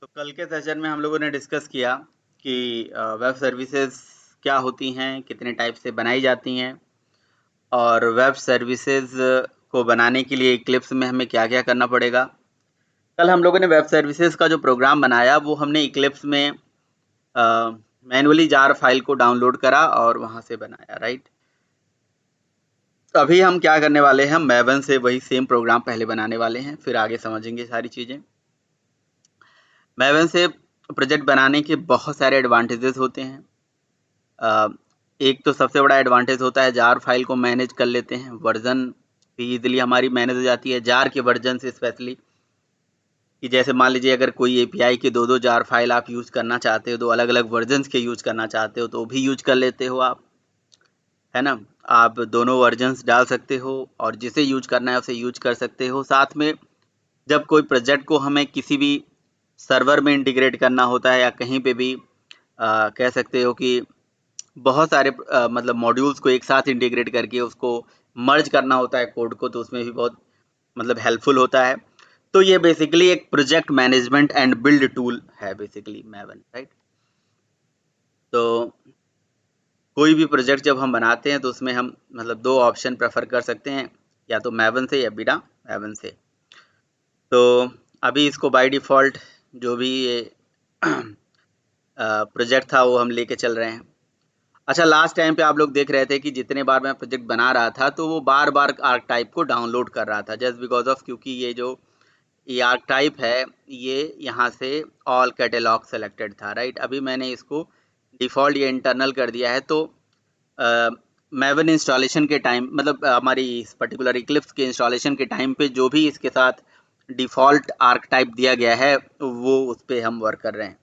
तो कल के सेशन में हम लोगों ने डिस्कस किया कि वेब सर्विसेज क्या होती हैं, कितने टाइप से बनाई जाती हैं और वेब सर्विसेज को बनाने के लिए इक्लिप्स में हमें क्या-क्या करना पड़ेगा। कल हम लोगों ने वेब सर्विसेज का जो प्रोग्राम बनाया वो हमने इक्लिप्स में मैनुअली जार फाइल को डाउनलोड करा और वहाँ से बनाया, राइट। अभी हम क्या करने वाले हैं, हम मैवन से वही सेम प्रोग्राम पहले बनाने वाले हैं, फिर आगे समझेंगे सारी चीज़ें। मैवन से प्रोजेक्ट बनाने के बहुत सारे एडवांटेजेस होते हैं। एक तो सबसे बड़ा एडवांटेज होता है जार फाइल को मैनेज कर लेते हैं, वर्जन भी इजीली हमारी मैनेज हो जाती है जार के वर्जन से स्पेशली। कि जैसे मान लीजिए अगर कोई एपीआई के दो जार फाइल आप यूज़ करना चाहते हो, दो अलग अलग वर्जन्स के यूज़ करना चाहते हो तो भी यूज कर लेते हो आप, है ना। आप दोनों वर्जन्स डाल सकते हो और जिसे यूज करना है उसे यूज कर सकते हो। साथ में जब कोई प्रोजेक्ट को हमें किसी भी सर्वर में इंटीग्रेट करना होता है या कहीं पे भी कह सकते हो कि बहुत सारे मतलब मॉड्यूल्स को एक साथ इंटीग्रेट करके उसको मर्ज करना होता है कोड को, तो उसमें भी बहुत मतलब हेल्पफुल होता है। तो ये बेसिकली एक project management and build tool है बेसिकली मैवन, राइट। तो कोई भी प्रोजेक्ट जब हम बनाते हैं तो उसमें हम मतलब दो ऑप्शन प्रेफर कर सकते हैं, या तो मैवन से या बिना मैवन से। तो अभी इसको बाय डिफ़ॉल्ट जो भी ये प्रोजेक्ट था वो हम लेके चल रहे हैं। अच्छा, लास्ट टाइम पे आप लोग देख रहे थे कि जितने बार मैं प्रोजेक्ट बना रहा था तो वो बार बार आर्क टाइप को डाउनलोड कर रहा था, जस्ट बिकॉज ऑफ क्योंकि ये आर्क टाइप है, ये यहाँ से ऑल कैटेलॉग सेलेक्टेड था, राइट। अभी मैंने इसको डिफ़ॉल्ट ये इंटरनल कर दिया है। तो मैवन इंस्टॉलेशन के टाइम मतलब हमारी इस पर्टिकुलर इक्लिप्स के इंस्टॉलेशन के टाइम पे जो भी इसके साथ डिफ़ॉल्ट आर्क टाइप दिया गया है वो उस पर हम वर्क कर रहे हैं।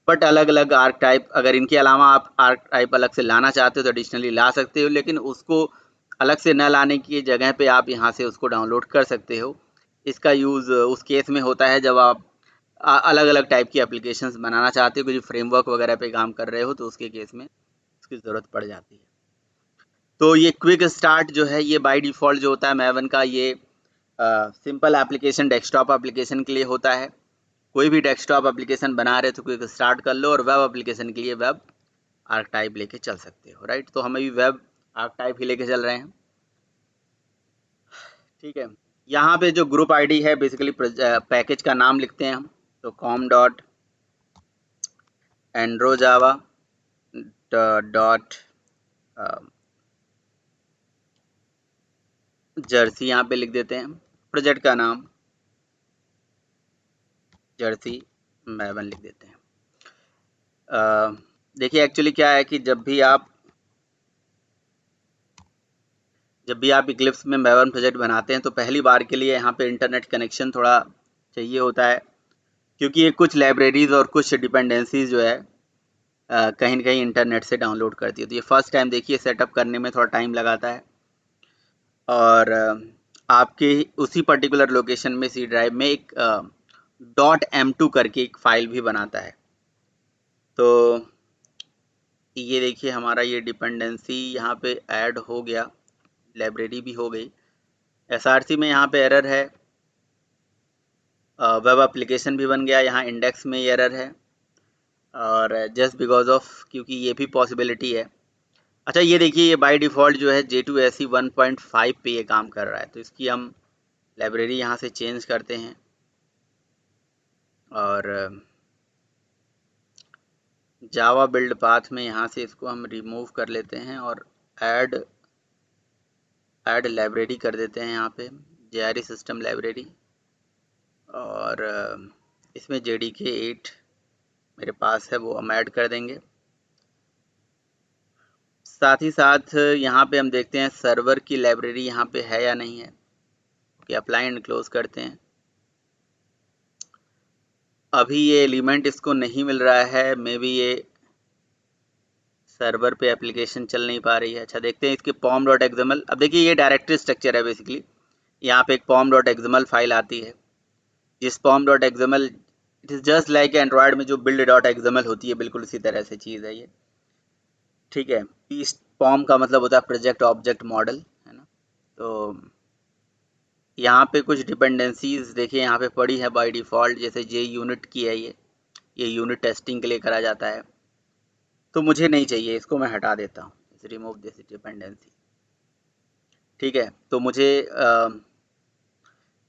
बट अलग अलग आर्क टाइप, अगर इनके अलावा आप आर्क टाइप अलग से लाना चाहते हो तो एडिशनली ला सकते हो, लेकिन उसको अलग से न लाने की जगह पे आप यहाँ से उसको डाउनलोड कर सकते हो। इसका यूज़ उस केस में होता है जब आप अलग अलग टाइप की एप्लीकेशंस बनाना चाहते हो, कुछ फ्रेमवर्क वगैरह पे काम कर रहे हो तो उसके केस में उसकी ज़रूरत पड़ जाती है। तो ये क्विक स्टार्ट जो है ये बाय डिफ़ॉल्ट जो होता है मैवन का, ये सिंपल एप्लीकेशन डेस्कटॉप एप्लीकेशन के लिए होता है। कोई भी डेस्कटॉप एप्लीकेशन बना रहे तो क्विक स्टार्ट कर लो, और वेब एप्लीकेशन के लिए वेब आर्क टाइप लेके चल सकते हो, राइट। तो हम अभी वेब आर्क टाइप ही लेके चल रहे हैं, ठीक है। यहाँ पे जो ग्रुप आईडी है बेसिकली पैकेज का नाम लिखते हैं हम, तो कॉम डॉट एंड्रोजावा डॉट जर्सी यहाँ पे लिख देते हैं। प्रोजेक्ट का नाम जर्सी मैवन लिख देते हैं। देखिए एक्चुअली क्या है कि जब भी आप इक्लिप्स में मैवन प्रोजेक्ट बनाते हैं तो पहली बार के लिए यहाँ पे इंटरनेट कनेक्शन थोड़ा चाहिए होता है, क्योंकि ये कुछ लाइब्रेरीज और कुछ डिपेंडेंसीज जो है कहीं ना कहीं इंटरनेट से डाउनलोड करती है। तो ये फर्स्ट टाइम देखिए सेटअप करने में थोड़ा टाइम लगाता है, और आपके उसी पर्टिकुलर लोकेशन में सी ड्राइव में एक .m2 करके एक फाइल भी बनाता है। तो ये देखिए हमारा ये डिपेंडेंसी यहाँ पे ऐड हो गया, लाइब्रेरी भी हो गई। एसआरसी में यहाँ पे एरर है, वेब एप्लीकेशन भी बन गया, यहाँ इंडेक्स में एरर है, और जस्ट बिकॉज ऑफ क्योंकि ये भी पॉसिबिलिटी है। अच्छा, ये देखिए ये बाय डिफ़ॉल्ट जो है J2SE 1.5 पे ये काम कर रहा है, तो इसकी हम लाइब्रेरी यहाँ से चेंज करते हैं और जावा बिल्ड पाथ में यहाँ से इसको हम रिमूव कर लेते हैं और ऐड लाइब्रेरी कर देते हैं यहाँ पे JRE सिस्टम लाइब्रेरी, और इसमें JDK 8 मेरे पास है वो हम ऐड कर देंगे। साथ ही साथ यहाँ पे हम देखते हैं सर्वर की लाइब्रेरी यहाँ पे है या नहीं है। ओके, अप्लाई एंड क्लोज करते हैं। अभी ये एलिमेंट इसको नहीं मिल रहा है, मे बी ये सर्वर पे एप्लीकेशन चल नहीं पा रही है। अच्छा, देखते हैं इसके pom.xml। अब देखिए ये डायरेक्टरी स्ट्रक्चर है बेसिकली, यहाँ पे एक pom.xml फाइल आती है, जिस pom.xml it is just like Android में जो build.xml होती है, बिल्कुल उसी तरह से चीज़ है ये, ठीक है। इस पॉम का मतलब होता है प्रोजेक्ट ऑब्जेक्ट मॉडल, है ना। तो यहाँ पे कुछ डिपेंडेंसीज देखिए यहाँ पे पड़ी है बाय डिफ़ॉल्ट, जैसे JUnit की है ये, ये यूनिट टेस्टिंग के लिए करा जाता है। तो मुझे नहीं चाहिए, इसको मैं हटा देता हूँ, रिमूव दिस डिपेंडेंसी। ठीक है, तो मुझे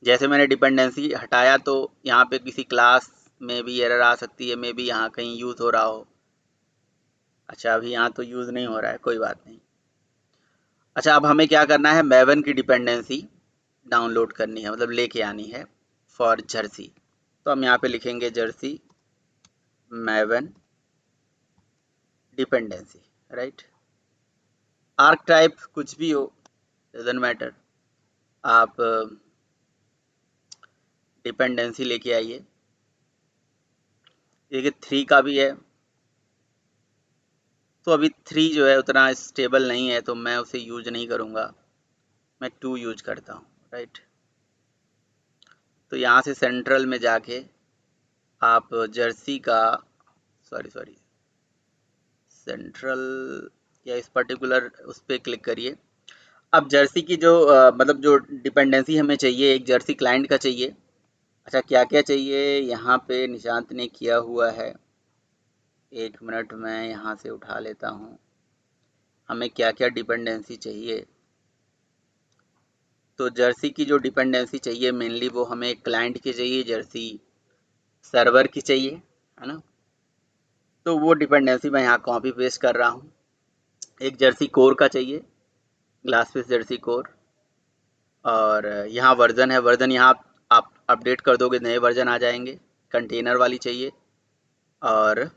जैसे मैंने डिपेंडेंसी हटाया तो यहाँ पे किसी क्लास में भी एरर आ सकती है, मे बी यहाँ कहीं यूज़ हो रहा हो। अच्छा, अभी यहाँ तो यूज़ नहीं हो रहा है, कोई बात नहीं। अच्छा, अब हमें क्या करना है, मैवन की डिपेंडेंसी डाउनलोड करनी है, मतलब लेके आनी है फॉर जर्सी। तो हम यहाँ पे लिखेंगे Jersey Maven dependency, right. Archetype कुछ भी हो, डजंट मैटर, आप डिपेंडेंसी लेके आइए। देखिए 3 का भी है, तो अभी 3 जो है उतना स्टेबल नहीं है, तो मैं उसे यूज नहीं करूँगा, मैं 2 यूज करता हूँ, राइट। तो यहाँ से सेंट्रल में जाके आप जर्सी का सॉरी सेंट्रल या इस पर्टिकुलर उस पर क्लिक करिए। अब जर्सी की जो मतलब जो डिपेंडेंसी हमें चाहिए, एक जर्सी क्लाइंट का चाहिए। अच्छा, क्या क्या चाहिए यहाँ पे निशांत ने किया हुआ है, 1 मिनट मैं यहाँ से उठा लेता हूँ। हमें क्या क्या डिपेंडेंसी चाहिए, तो जर्सी की जो डिपेंडेंसी चाहिए मेनली वो हमें क्लाइंट की चाहिए, जर्सी सर्वर की चाहिए, है ना। तो वो डिपेंडेंसी मैं यहाँ कॉपी पेस्ट कर रहा हूँ। एक जर्सी कोर का चाहिए, ग्लासफिश जर्सी कोर, और यहाँ वर्जन है, वर्जन यहाँ आप अपडेट कर दोगे, नए वर्जन आ जाएंगे। कंटेनर वाली चाहिए, और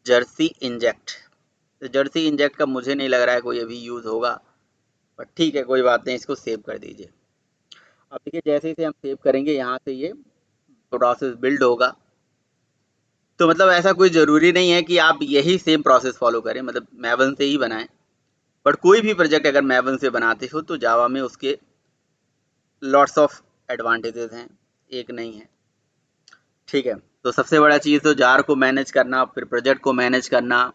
जर्सी इंजेक्ट। तो जर्सी इंजेक्ट का मुझे नहीं लग रहा है कोई अभी यूज़ होगा, पर ठीक है, कोई बात नहीं, इसको सेव कर दीजिए। अब देखिए जैसे ही हम सेव करेंगे यहाँ से ये प्रोसेस बिल्ड होगा। तो मतलब ऐसा कोई ज़रूरी नहीं है कि आप यही सेम प्रोसेस फॉलो करें, मतलब मैवन से ही बनाएं। बट कोई भी प्रोजेक्ट अगर मैवन से बनाते हो तो जावा में उसके लॉट्स ऑफ एडवांटेजेस हैं, एक नहीं है। ठीक है, तो सबसे बड़ा चीज़ तो जार को मैनेज करना, फिर प्रोजेक्ट को मैनेज करना।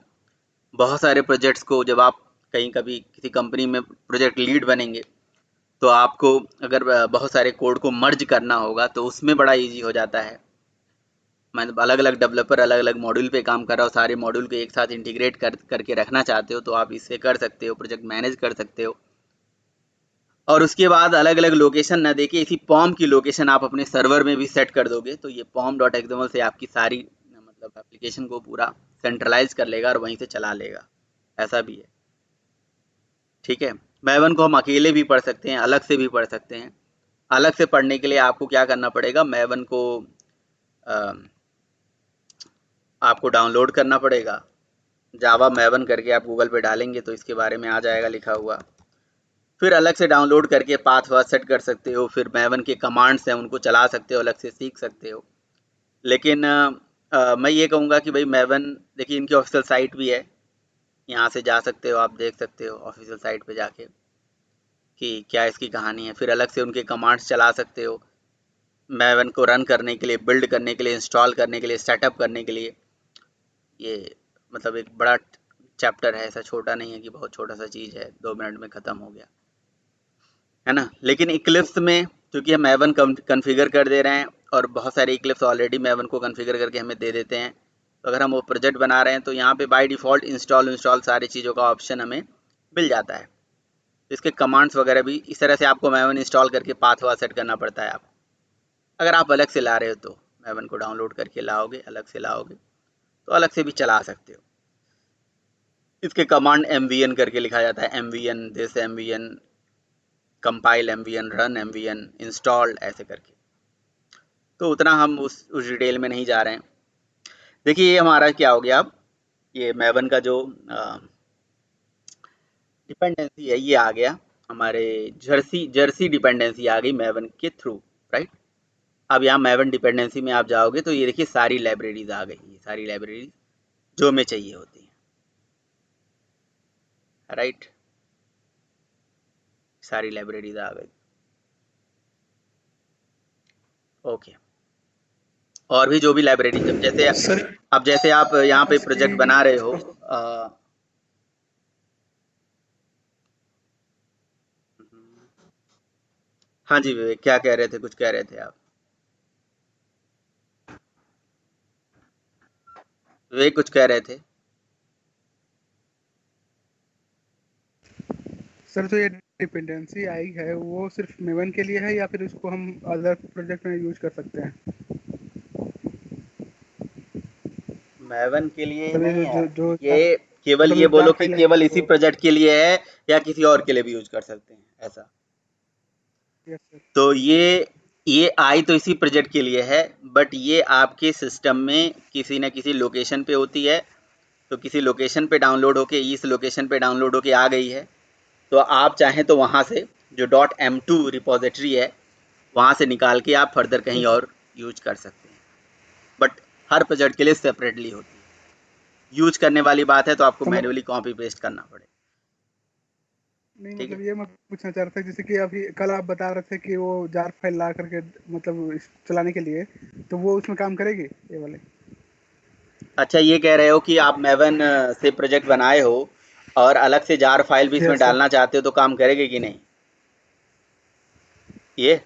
बहुत सारे प्रोजेक्ट्स को जब आप कहीं कभी किसी कंपनी में प्रोजेक्ट लीड बनेंगे, तो आपको अगर बहुत सारे कोड को मर्ज करना होगा तो उसमें बड़ा इजी हो जाता है। मतलब अलग अलग डेवलपर अलग अलग मॉड्यूल पे काम कर रहा हो, सारे मॉड्यूल को एक साथ इंटीग्रेट करके रखना चाहते हो, तो आप इससे कर सकते हो, प्रोजेक्ट मैनेज कर सकते हो। और उसके बाद अलग अलग लोकेशन ना देके इसी पॉम की लोकेशन आप अपने सर्वर में भी सेट कर दोगे, तो ये pom.xml से आपकी सारी मतलब एप्लीकेशन को पूरा सेंट्रलाइज कर लेगा और वहीं से चला लेगा, ऐसा भी है। ठीक है, मैवन को हम अकेले भी पढ़ सकते हैं, अलग से भी पढ़ सकते हैं। अलग से पढ़ने के लिए आपको क्या करना पड़ेगा, मैवन को आपको डाउनलोड करना पड़ेगा। जावा मैवन करके आप गूगल पे डालेंगे तो इसके बारे में आ जाएगा लिखा हुआ। फिर अलग से डाउनलोड करके पाथ वाथ सेट कर सकते हो, फिर मैवन के कमांड्स हैं उनको चला सकते हो, अलग से सीख सकते हो। लेकिन मैं ये कहूँगा कि भाई मैवन, देखिए इनकी ऑफिशियल साइट भी है, यहाँ से जा सकते हो, आप देख सकते हो ऑफिशियल साइट पे जाके कि क्या इसकी कहानी है। फिर अलग से उनके कमांड्स चला सकते हो, मैवन को रन करने के लिए, बिल्ड करने के लिए, इंस्टॉल करने के लिए, सेटअप करने के लिए। ये मतलब एक बड़ा चैप्टर है, ऐसा छोटा नहीं है कि बहुत छोटा सा चीज़ है 2 मिनट में ख़त्म हो गया, है ना। लेकिन इक्लिप्स में क्योंकि हम मैवन कन्फिगर कर दे रहे हैं, और बहुत सारे इक्लिप्स ऑलरेडी मैवन को कन्फिगर करके हमें दे देते हैं, तो अगर हम वो प्रोजेक्ट बना रहे हैं तो यहाँ पे बाय डिफ़ॉल्ट इंस्टॉल सारी चीज़ों का ऑप्शन हमें मिल जाता है। तो इसके कमांड्स वगैरह भी इस तरह से आपको मैवन इंस्टॉल करके पाथ वाथ सेट करना पड़ता है आप। अगर आप अलग से ला रहे हो तो मैवन को डाउनलोड करके लाओगे, अलग से लाओगे तो अलग से भी चला सकते हो। इसके कमांड MVN करके लिखा जाता है, MVN this, MVN compile, MVN run, MVN install, ऐसे करके। तो उतना हम उस डिटेल में नहीं जा रहे हैं। देखिए ये हमारा क्या हो गया, अब ये मैवन का जो डिपेंडेंसी है ये आ गया, हमारे जर्सी डिपेंडेंसी आ गई मैवन के थ्रू, राइट। अब यहाँ मैवन डिपेंडेंसी में आप जाओगे तो ये देखिए सारी लाइब्रेरीज आ गई, ये सारी लाइब्रेरीज जो हमें चाहिए होती हैं, राइट। सारी लाइब्रेरीज आ गई, ओके। और भी जो भी लाइब्रेरी, जब जैसे सर अब जैसे आप यहाँ पे प्रोजेक्ट बना रहे हो, हाँ जी विवेक, क्या कह रहे थे, कुछ कह रहे थे आप। वे कुछ कह रहे थे। सर जो ये डिपेंडेंसी आई है वो सिर्फ मेवन के लिए है या फिर इसको हम अदर प्रोजेक्ट में यूज कर सकते हैं? मैवन के लिए मतलब नहीं ये है, जो जो ये केवल मतलब ये जो जार बोलो कि फाइल है केवल इसी तो प्रोजेक्ट के लिए है या किसी और के लिए भी यूज कर सकते हैं, ऐसा। Yes sir. तो ये आई तो इसी प्रोजेक्ट के लिए है, बट ये आपके सिस्टम में किसी न किसी लोकेशन पे होती है। तो किसी लोकेशन पे डाउनलोड होके इस लोकेशन पे डाउनलोड होके आ गई है, तो आप चाहें तो वहाँ से जो .m2 रिपोजिटरी है वहाँ से निकाल के आप फर्दर कहीं यस सर। और यूज कर सकते हैं, बट हर प्रोजेक्ट के लिए सेपरेटली होती है। यूज करने वाली बात है तो आपको समझ मैन्युअली कॉपी पेस्ट करना पड़े। नहीं, ठीक मतलब है। ये मैं पूछना चाह रहा था जैसे कि अभी कल आप बता रहे थे कि वो जार फाइल ला करके मतलब चलाने के लिए, तो वो उसमें काम करेगी ये वाले? अच्छा, ये कह रहे हो कि आप मैवन से प्रोजेक्ट बनाए हो और अलग से जार फाइल भी इसमें यस सर। डालना चाहते हो तो काम करेगी कि नहीं ये?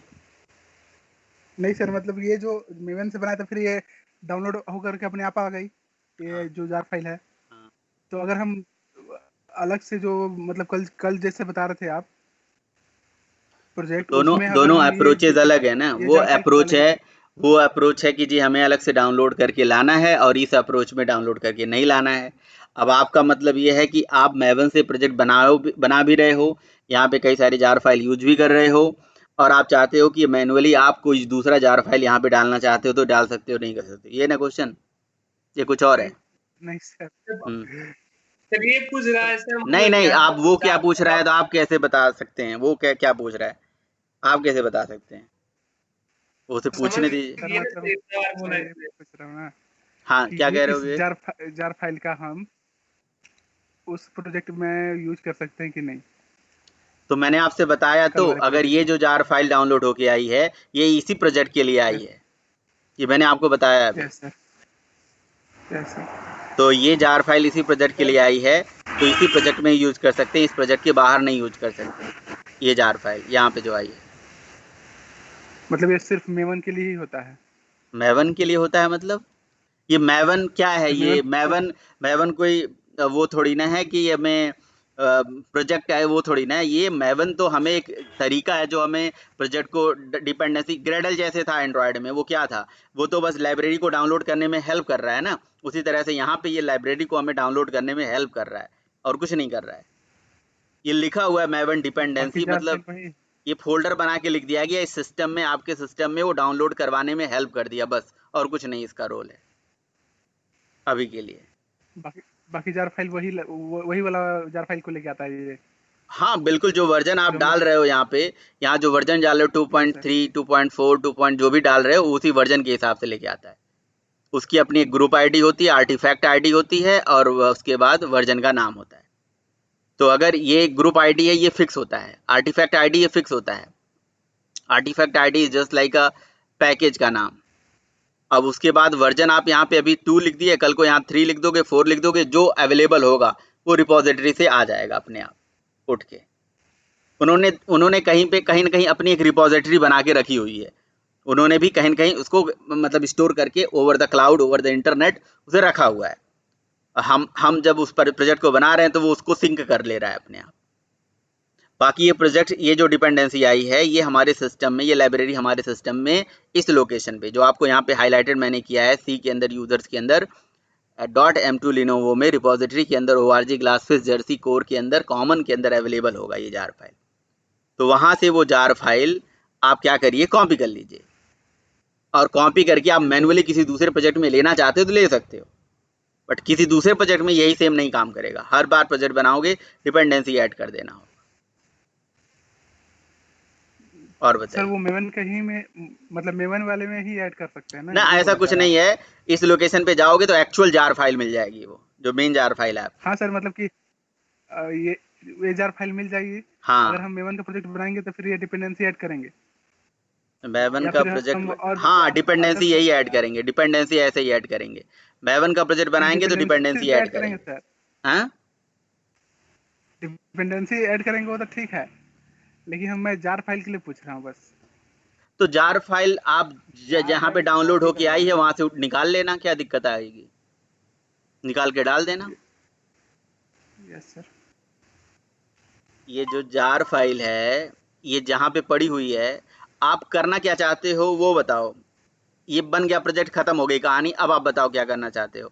नहीं सर, मतलब ये जो मेवन से बनाया था फिर ये डाउनलोड होकर के अपने आप आ गई, हाँ ये जो जार फाइल है। हाँ। तो अगर हम अलग से जो मतलब कल कल जैसे बता रहे थे आप तो प्रोजेक्ट, दोनों उसमें अगर दोनों हम अप्रोचेज अलग है ना। ये जार फाइल को डालेंगे। वो अप्रोच है कि जी हमें अलग से डाउनलोड करके लाना है और इस अप्रोच में डाउनलोड करके नहीं लाना है। अब आपका मतलब ये है कि आप मैवन से प्रोजेक्ट बना भी रहे हो, यहाँ पे कई सारी जार फाइल यूज भी कर रहे हो, और आप चाहते हो कि मैनुअली आप कोई दूसरा जार फाइल यहाँ पे डालना चाहते हो तो डाल सकते हो, नहीं कर सकते, ये ना क्वेश्चन? ये कुछ और नहीं है? नहीं सर। हम्म। सर ये पूछ रहा है सर, नहीं मतलब नहीं, यहाँ आप पर वो क्या जार पूछ फाइल रहा है आप तो आप कैसे बता सकते हैं, वो क्या क्या पूछ रहा है, आप कैसे बता सकते हैं? वो उसे समझ पूछने दीजिए। सर लीजिए ना मतलब सर, इतना बार बोला मैं ये इसने। पूछ रहा हूँ ना हाँ, कि क्या ये कह रहे हो इस ये? जार फाइल का हम उस प्रोजेक्ट में यूज कर सकते हैं कि नहीं? तो मैंने आपसे बताया कल तो, वाले अगर प्रोजेक्ट ये में। जो जार फाइल डाउनलोड होके आई है ये इसी प्रोजेक्ट के लिए आई यस। है, ये मैंने आपको बताया अभी। Yes sir. Yes sir. तो ये जार फाइल इसी प्रोजेक्ट के लिए आई है, तो इसी प्रोजेक्ट में यूज कर सकते हैं, इस प्रोजेक्ट के बाहर नहीं यूज कर सकते। ये जार फाइल यहाँ पे जो आई है मतलब ये सिर्फ मेवन के लिए ही होता है? मैवन के लिए होता है, मतलब ये मैवन क्या है? सर मेवन ये मैवन मैवन कोई वो थोड़ी ना है कि ये हमें प्रोजेक्ट है, वो थोड़ी ना है। ये मैवन तो हमें एक तरीका है जो हमें प्रोजेक्ट को डिपेंडेंसी ग्रेडल जैसे था एंड्रॉयड में, वो क्या था? वो तो बस लाइब्रेरी को डाउनलोड करने में हेल्प कर रहा है ना। उसी तरह से यहाँ पे ये लाइब्रेरी को हमें डाउनलोड करने में हेल्प कर रहा है और कुछ नहीं कर रहा है। ये लिखा हुआ है मैवन बाकी डिपेंडेंसी, जार मतलब फाइल वही? ये फोल्डर बना के लिख दिया गया इस सिस्टम में, आपके सिस्टम में वो डाउनलोड करवाने में हेल्प कर दिया बस, और कुछ नहीं इसका रोल है अभी के लिए। बाकी बाकी जार फाइल वही वाला जार फाइल को लेके आता है ये हाँ बिल्कुल, जो वर्जन आप जो हम डाल लोग। रहे हो यहाँ पे, यहाँ जो वर्जन डाल रहे हो यस सर। 2.3 2.4 2 पॉइंट जो भी डाल रहे हो उसी वर्जन के हिसाब से लेके आता है। उसकी अपनी एक ग्रुप आईडी होती है, आर्टिफैक्ट आईडी होती है, और उसके बाद वर्जन का नाम होता है। तो अगर ये ग्रुप आईडी है ये फिक्स होता है, आर्टिफैक्ट आईडी ये फिक्स होता है। Artifact ID is just like a package का नाम। अब उसके बाद वर्जन आप यहाँ पे अभी 2 लिख दिए, कल को यहाँ 3 लिख दोगे, 4 लिख दोगे, जो अवेलेबल होगा वो रिपोजिटरी से आ जाएगा अपने आप उठ के। उन्होंने उन्होंने कहीं न कहीं अपनी एक रिपोजिटरी बना के रखी हुई है। उन्होंने भी कहीं न कहीं उसको मतलब स्टोर करके over the cloud, over the internet उसे रखा हुआ है। हम जब उस पर प्रोजेक्ट को बना रहे हैं तो वो उसको सिंक कर ले रहा है अपने आप। बाकी ये प्रोजेक्ट, ये जो डिपेंडेंसी आई है ये हमारे सिस्टम में, ये लाइब्रेरी हमारे सिस्टम में इस लोकेशन पे जो आपको यहाँ पे हाईलाइटेड मैंने किया है सी के अंदर, यूजर्स के अंदर .m2 लिनोवो में रिपोजिटरी के अंदर org ग्लासफिश जर्सी कोर के अंदर कॉमन के अंदर अवेलेबल होगा ये जार फाइल। तो वहाँ से वो जार फाइल आप क्या करिए, कॉपी कर लीजिए, और कॉपी करके आप मैनुअली किसी दूसरे प्रोजेक्ट में लेना चाहते हो तो ले सकते हो, बट किसी दूसरे प्रोजेक्ट में यही सेम नहीं काम करेगा। हर बार प्रोजेक्ट बनाओगे डिपेंडेंसी ऐड कर देना होगा। और सर बताइए। वो मेवन का ही में मतलब मेवन वाले में ही ऐड कर सकते हैं ना, ना, ये ऐसा बोलना कुछ चाह रहे हैं नहीं आप? है। इस लोकेशन पे जाओगे तो एक्चुअल जार फाइल मिल जाएगी, वो जो मेन जार फाइल है आपकी। हाँ सर, मतलब कि ये जार फाइल मिल जाएगी। अगर हाँ, हम मेवन का प्रोजेक्ट बनाएंगे तो फिर ये डिपेंडेंसी ऐड करेंगे मैवन या का फिर हम प्रोजेक्ट, और हाँ अदर डिपेंडेंसी यही ऐड करेंगे, डिपेंडेंसी ऐसे ही ऐड करेंगे। मैवन का प्रोजेक्ट सिर्फ बनाएंगे तो डिपेंडेंसी डिपेंडेंसी ऐड ऐड करेंगे करेंगे। सर? हाँ, डिपेंडेंसी ऐड करेंगे वो तो ठीक है, लेकिन मैं जार फाइल के लिए पूछ रहा हूँ बस। तो जार फाइल आप जहाँ पे डाउनलोड होके आई है वहां से निकाल लेना, क्या दिक्कत आएगी? निकाल के डाल देना। Yes sir. ये जो जार फाइल है, ये जहाँ पे पड़ी हुई है, आप करना क्या चाहते हो वो बताओ। ये बन गया, प्रोजेक्ट खत्म हो गई कहानी। अब आप बताओ क्या करना चाहते हो।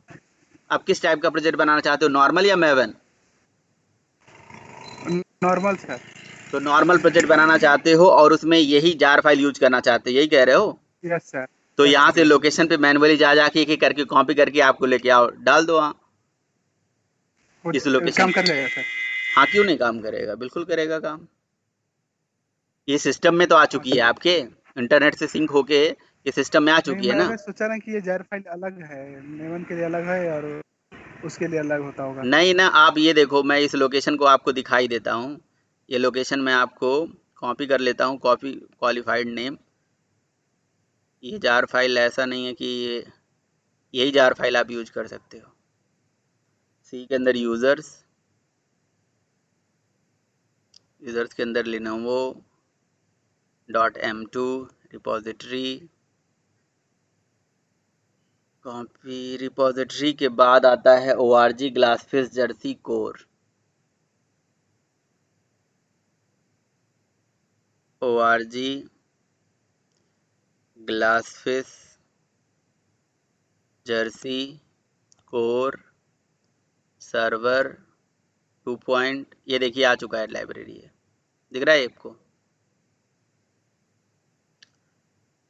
आप किस टाइप का प्रोजेक्ट बनाना चाहते हो, नॉर्मल या मैवन? Normal sir. तो नॉर्मल प्रोजेक्ट बनाना चाहते हो और उसमें यही जार फाइल यूज करना चाहते हो, यही कह रहे हो? Yes sir. तो यस यहाँ सर। से लोकेशन पे मैनुअली जा जाके एक एक करके कॉपी करके आपको लेके आओ, डाल दो वहाँ इस लोकेशन काम पे। कर जाएगा सर। हाँ, क्यों नहीं काम करेगा, बिल्कुल करेगा काम। ये सिस्टम में तो आ हाँ चुकी है, सर। आपके इंटरनेट से सिंक होके ये सिस्टम में आ नहीं, चुकी है मैं ना। बस सोचा ना कि ये जार फाइल अलग है, मेवन के लिए अलग है और उसके लिए अलग होता होगा। नहीं ना, आप ये देखो, मैं इस लोकेशन को आपको दिखाई देता हूँ। ये लोकेशन मैं आपको कॉपी कर लेता हूँ, कॉपी क्वालिफाइड नेम। ये जार फाइल ऐसा नहीं है कि यही जार फाइल आप यूज कर सकते हो। सी के अंदर यूजर्स के अंदर Lenovo .m2 repository, copy repository के बाद आता है org GlassFish Jersey core. org GlassFish Jersey core server 2 ये देखिए आ चुका है, लाइब्रेरी है, दिख रहा है आपको?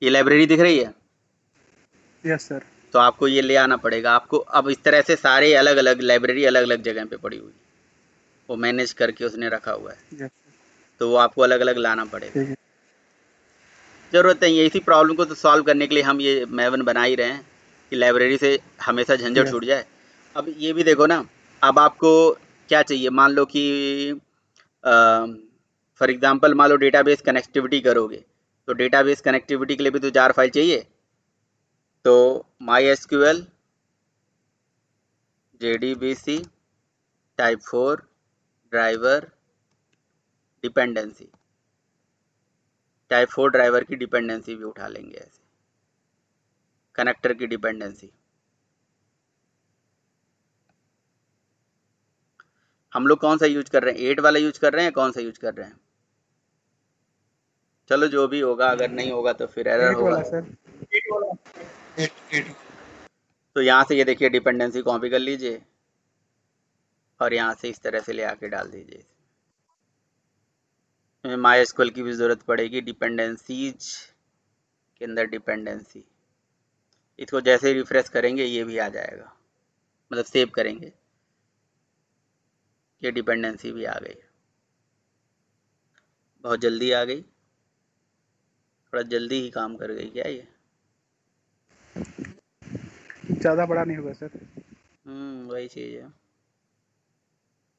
ये लाइब्रेरी दिख रही है? Yes sir. तो आपको ये ले आना पड़ेगा आपको। अब इस तरह से सारे अलग अलग लाइब्रेरी अलग अलग जगह पे पड़ी हुई, वो मैनेज करके उसने रखा हुआ है, यस सर। तो वो आपको अलग अलग लाना पड़ेगा। ठीक है। ज़रूरत नहीं है, इसी प्रॉब्लम को तो सॉल्व करने के लिए हम ये मैवन बना ही रहे हैं कि लाइब्रेरी से हमेशा झंझट यस। छूट जाए। अब ये भी देखो ना, अब आपको क्या चाहिए, मान लो कि फॉर एग्जांपल मान लो डेटाबेस कनेक्टिविटी करोगे, तो डेटाबेस कनेक्टिविटी के लिए भी तो जार फाइल चाहिए। तो MySQL JDBC type 4 driver dependency, type 4 driver की डिपेंडेंसी भी उठा लेंगे ऐसे, कनेक्टर की डिपेंडेंसी। हम लोग कौन सा यूज कर रहे हैं, 8 वाला यूज कर रहे हैं, कौन सा यूज कर रहे हैं? चलो जो भी होगा, अगर नहीं होगा तो फिर एरर 8 होगा। वाला सर। 8। तो यहाँ से ये देखिए डिपेंडेंसी कॉपी कर लीजिए और यहाँ से इस तरह से ले आके डाल दीजिए। MySQL की भी ज़रूरत पड़ेगी, डिपेंडेंसीज के अंदर डिपेंडेंसी। इसको जैसे ही रिफ्रेश करेंगे ये भी आ जाएगा, मतलब सेव करेंगे, ये डिपेंडेंसी भी आ गई। बहुत जल्दी आ गई, थोड़ा जल्दी ही काम कर गई क्या ये? ज़्यादा बड़ा नहीं होगा सर। वही चीज़ है।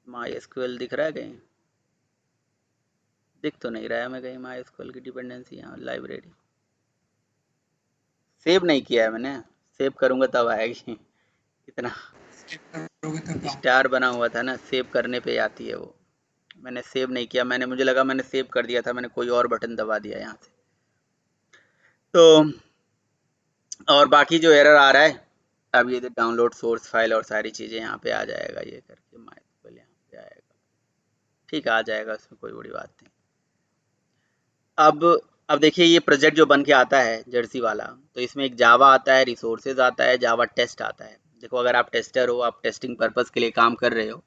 MySQL दिख रहा है कहीं? दिख तो नहीं रहा है हमें कहीं MySQL की डिपेंडेंसी यहाँ लाइब्रेरी। सेव नहीं किया है मैंने, सेव करूँगा तब आएगी। इतना स्टार बना हुआ था ना, सेव करने पे आती है वो। मैंने सेव नहीं किया, मुझे लगा मैंने सेव कर दिया था, मैंने कोई और बटन दबा दिया यहाँ से। तो और बाकी जो एरर आ रहा है, अब ये डाउनलोड सोर्स फाइल और सारी चीज़ें यहाँ पे आ जाएगा, ये करके MySQL यहाँ पे आएगा, ठीक है, आ जाएगा, उसमें कोई बड़ी बात नहीं। अब देखिए ये प्रोजेक्ट जो बन के आता है जर्सी वाला, तो इसमें एक जावा आता है, रिसोर्सेज आता है, जावा टेस्ट आता है। देखो, अगर आप टेस्टर हो, आप टेस्टिंग पर्पज़ के लिए काम कर रहे हो,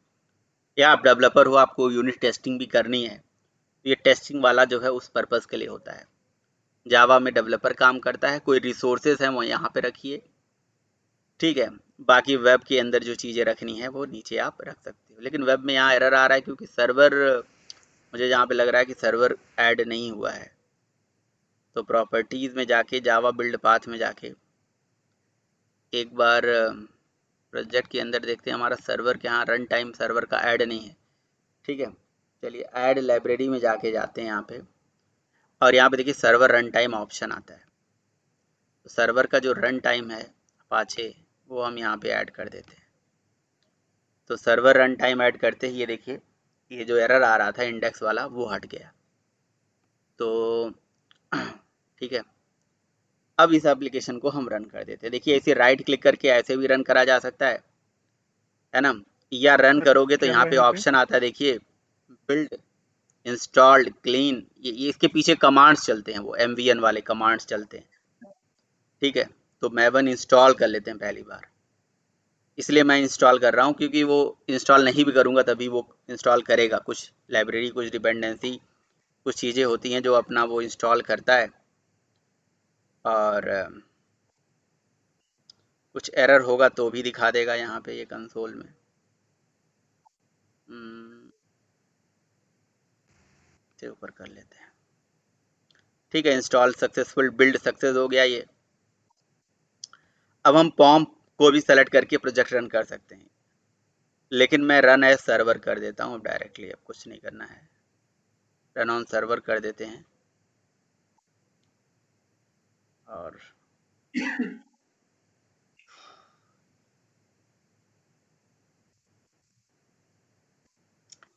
या आप डेवलपर हो, आपको यूनिट टेस्टिंग भी करनी है, तो ये टेस्टिंग वाला जो है उस पर्पज़ के लिए होता है। जावा में डेवलपर काम करता है, कोई रिसोर्सेज हैं वो यहाँ पे रखिए, ठीक है। बाकी वेब के अंदर जो चीज़ें रखनी है वो नीचे आप रख सकते हो। लेकिन वेब में यहाँ एरर आ रहा है क्योंकि सर्वर, मुझे जहाँ पे लग रहा है कि सर्वर ऐड नहीं हुआ है। तो प्रॉपर्टीज़ में जाके, जावा बिल्ड पाथ में जाके एक बार प्रोजेक्ट के अंदर देखते हैं हमारा सर्वर के यहाँ रन टाइम सर्वर का ऐड नहीं है, ठीक है। चलिए ऐड लाइब्रेरी में जाके जाते हैं यहाँ पे, और यहाँ पे देखिए सर्वर रन टाइम ऑप्शन आता है। तो सर्वर का जो रन टाइम है अपाचे, वो हम यहाँ पे ऐड कर देते हैं। तो सर्वर रन टाइम ऐड करते ही ये देखिए ये जो एरर आ रहा था इंडेक्स वाला वो हट गया। तो ठीक है, अब इस एप्लीकेशन को हम रन कर देते हैं। देखिए इसे राइट क्लिक करके ऐसे भी रन करा जा सकता है, है ना, या रन करोगे तो क्या यहाँ होगा पे यहाँ पे? ऑप्शन आता है, देखिए बिल्ड, इंस्टॉल्ड, क्लीन, ये इसके पीछे कमांड्स चलते हैं, वो MVN वाले कमांड्स चलते हैं। ठीक है, तो मैवन इंस्टॉल कर लेते हैं पहली बार, इसलिए मैं इंस्टॉल कर रहा हूँ, क्योंकि वो इंस्टॉल नहीं भी करूँगा तभी वो इंस्टॉल करेगा। कुछ लाइब्रेरी, कुछ डिपेंडेंसी, कुछ चीज़ें होती हैं जो अपना वो इंस्टॉल करता है, और कुछ एरर होगा तो भी दिखा देगा यहाँ पे ये कंसोल में। से ऊपर कर लेते हैं। ठीक है, इंस्टॉल सक्सेसफुल, बिल्ड सक्सेस हो गया ये। अब हम पॉम को भी सेलेक्ट करके प्रोजेक्ट रन कर सकते हैं, लेकिन मैं रन एज सर्वर कर देता हूँ डायरेक्टली, अब कुछ नहीं करना है, रन ऑन सर्वर कर देते हैं। और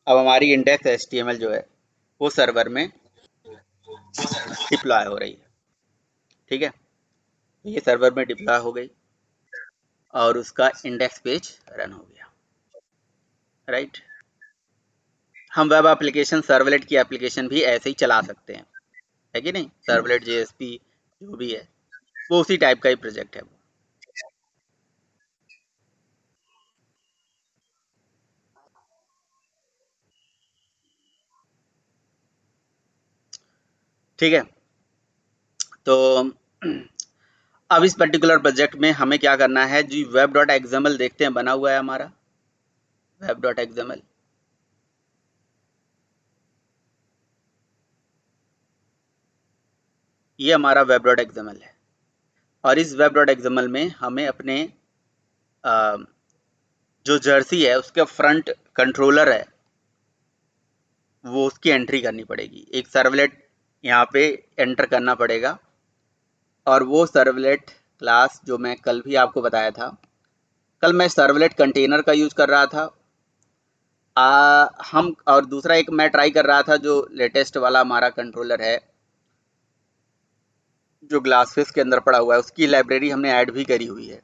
अब हमारी इंडेक्स HTML जो है वो सर्वर में डिप्लॉय हो रही है। ठीक है, ये सर्वर में डिप्लॉय हो गई और उसका इंडेक्स पेज रन हो गया। राइट, हम वेब एप्लीकेशन, सर्वलेट की एप्लीकेशन भी ऐसे ही चला सकते हैं, है कि नहीं। सर्वलेट JSP जो भी है वो उसी टाइप का ही प्रोजेक्ट है वो। ठीक है, तो अब इस पर्टिकुलर प्रोजेक्ट में हमें क्या करना है जी, web.xml देखते हैं, बना हुआ है हमारा web.xml। ये हमारा web.xml है, और इस web.xml में हमें अपने जो जर्सी है उसका फ्रंट कंट्रोलर है वो उसकी एंट्री करनी पड़ेगी, एक सर्वलेट यहाँ पे एंटर करना पड़ेगा। और वो सर्वलेट क्लास जो मैं कल भी आपको बताया था, कल मैं सर्वलेट कंटेनर का यूज कर रहा था। हम और दूसरा एक मैं ट्राई कर रहा था जो लेटेस्ट वाला हमारा कंट्रोलर है जो ग्लासफिश के अंदर पड़ा हुआ है, उसकी लाइब्रेरी हमने ऐड भी करी हुई है,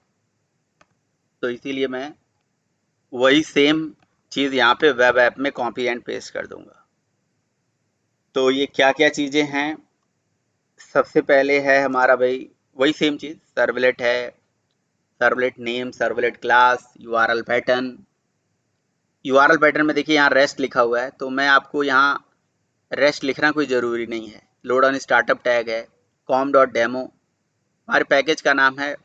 तो इसीलिए मैं वही सेम चीज़ यहाँ पे वेब ऐप में कॉपी एंड पेस्ट कर दूंगा। तो ये क्या क्या चीज़ें हैं, सबसे पहले है हमारा भाई वही सेम चीज़, सर्वलेट है, servlet name, servlet class, URL pattern. URL pattern में देखिए यहाँ रेस्ट लिखा हुआ है, तो मैं आपको यहाँ रेस्ट लिखना कोई ज़रूरी नहीं है। लोड ऑन स्टार्टअप टैग है, com.demo हमारे पैकेज का नाम है,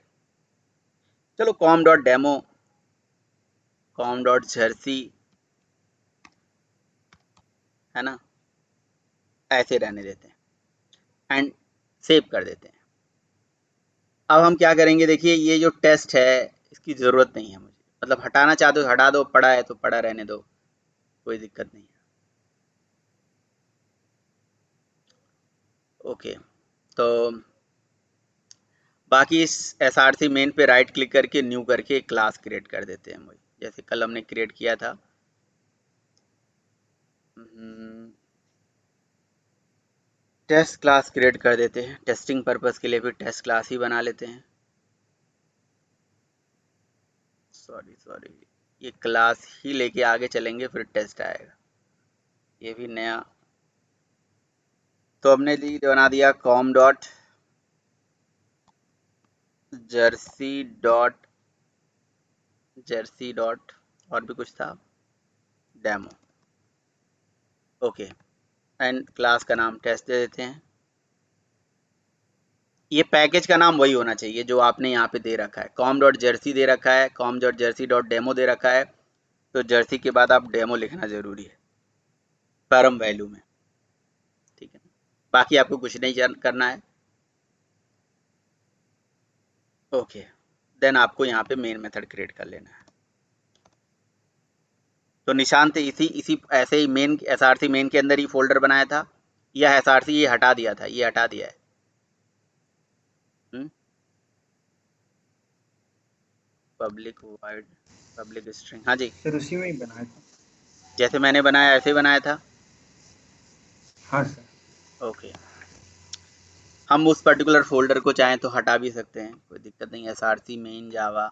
चलो com.demo, com.jersey, है ना, ऐसे रहने देते हैं एंड सेव कर देते हैं। अब हम क्या करेंगे, देखिए ये जो टेस्ट है इसकी ज़रूरत नहीं है मुझे, मतलब हटाना चाहते हो हटा दो, पड़ा है तो पड़ा रहने दो, कोई दिक्कत नहीं है। ओके, तो बाकी इस SRC मेन पे राइट क्लिक करके न्यू करके एक क्लास क्रिएट कर देते हैं, वही जैसे कल हमने क्रिएट किया था। टेस्ट क्लास क्रिएट कर देते हैं, टेस्टिंग पर्पस के लिए भी टेस्ट क्लास ही बना लेते हैं। सॉरी, ये क्लास ही लेके आगे चलेंगे फिर टेस्ट आएगा, ये भी नया। तो हमने बना दिया com.jersey डॉट और भी कुछ था, डेमो। ओके, एंड क्लास का नाम टेस्ट दे देते हैं। ये पैकेज का नाम वही होना चाहिए जो आपने यहाँ पे दे रखा है, com.jersey दे रखा है, com.jersey.demo दे रखा है, तो जर्सी के बाद आप डेमो लिखना जरूरी है पैरम वैल्यू में। ठीक है, बाकी आपको कुछ नहीं करना है। ओके, देन आपको यहाँ पे मेन मेथड क्रिएट कर लेना है। तो निशांत इसी इसी ऐसे ही मेन SRC मेन के अंदर ही फोल्डर बनाया था, या SRC ये हटा दिया था, ये हटा दिया है। पब्लिक वाइड, पब्लिक स्ट्रिंग, हाँ जी, सर उसी में ही बनाया था। जैसे मैंने बनाया ऐसे बनाया था। हाँ सर। ओके, हम उस पर्टिकुलर फोल्डर को चाहें तो हटा भी सकते हैं, कोई दिक्कत नहीं। SRC मेन जावा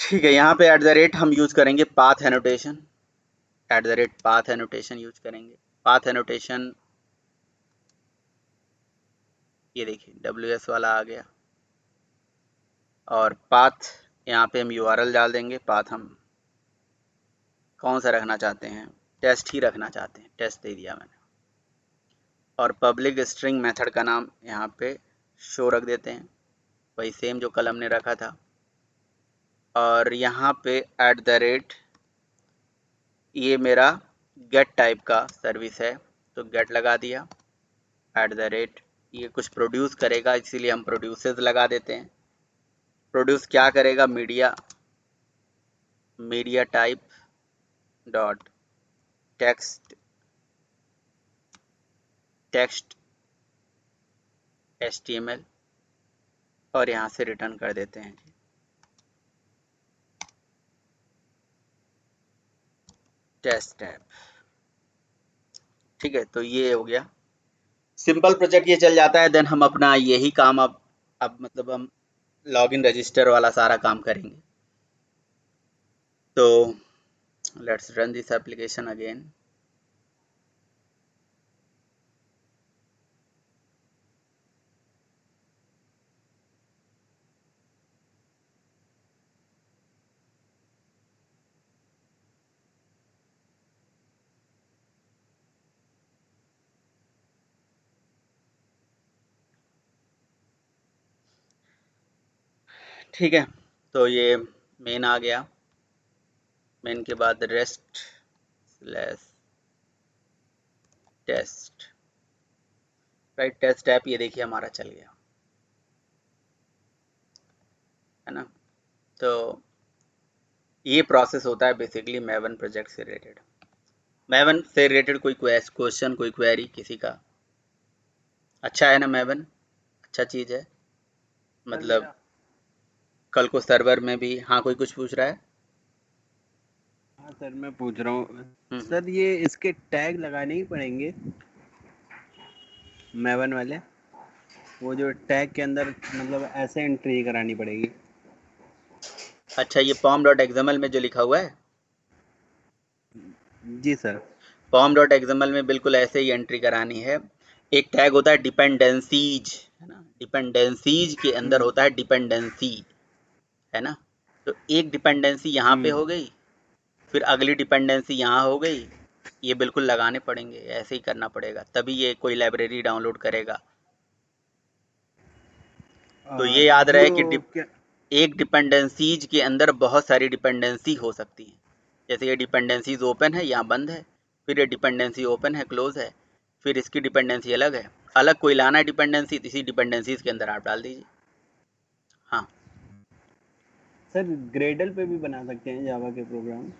ठीक है, यहाँ पे @ हम यूज करेंगे path annotation, @path annotation use करेंगे। पाथ एनोटेशन ये देखिए WS वाला आ गया, और पाथ यहाँ पे हम URL डाल देंगे। पाथ हम कौन सा रखना चाहते हैं, टेस्ट ही रखना चाहते हैं, टेस्ट दे दिया मैंने। और पब्लिक स्ट्रिंग मेथड का नाम यहाँ पे शो रख देते हैं, वही सेम जो कल हमने रखा था। और यहाँ पे @ ये मेरा गेट टाइप का सर्विस है, तो गेट लगा दिया। @ ये कुछ प्रोड्यूस करेगा, इसीलिए हम प्रोड्यूसेस लगा देते हैं। प्रोड्यूस क्या करेगा, media type dot text HTML, और यहाँ से रिटर्न कर देते हैं टेस्ट टैब। ठीक है, तो ये हो गया सिंपल प्रोजेक्ट, ये चल जाता है। देन हम अपना यही काम अब मतलब हम लॉगिन रजिस्टर वाला सारा काम करेंगे। तो let's run this application again. ठीक है, तो ये मेन आ गया। मेन के बाद rest test, right, test app ये देखिए हमारा चल गया, है ना। तो ये प्रोसेस होता है बेसिकली मैवन प्रोजेक्ट से रिलेटेड। मैवन से रिलेटेड कोई क्वेश्चन, कोई क्वेरी किसी का? अच्छा है ना मैवन, अच्छा चीज़ है, मतलब कल को सर्वर में भी। हाँ, कोई कुछ पूछ रहा है? हाँ सर, मैं पूछ रहा हूँ सर, ये इसके टैग लगाने ही पड़ेंगे मैवन वाले? वो जो टैग के अंदर मतलब ऐसे एंट्री करानी पड़ेगी? अच्छा, ये pom.xml में जो लिखा हुआ है? जी सर। pom.xml में बिल्कुल ऐसे ही एंट्री करानी है। एक टैग होता है डिपेंडेंसीज, है ना, डिपेंडेंसीज के अंदर होता है डिपेंडेंसी, है ना। तो एक डिपेंडेंसी यहाँ पे हो गई, फिर अगली डिपेंडेंसी यहाँ हो गई, ये बिल्कुल लगाने पड़ेंगे, ऐसे ही करना पड़ेगा, तभी ये कोई लाइब्रेरी डाउनलोड करेगा। तो ये याद रहे कि एक डिपेंडेंसीज के अंदर बहुत सारी डिपेंडेंसी हो सकती है। जैसे ये डिपेंडेंसीज ओपन है, यहाँ बंद है, फिर ये डिपेंडेंसी ओपन है, क्लोज है, फिर इसकी डिपेंडेंसी अलग है, अलग कोई लाना है डिपेंडेंसी, इसी डिपेंडेंसीज के अंदर आप डाल दीजिए। हाँ सर, ग्रेडल पे भी बना सकते हैं जावा के प्रोग्राम?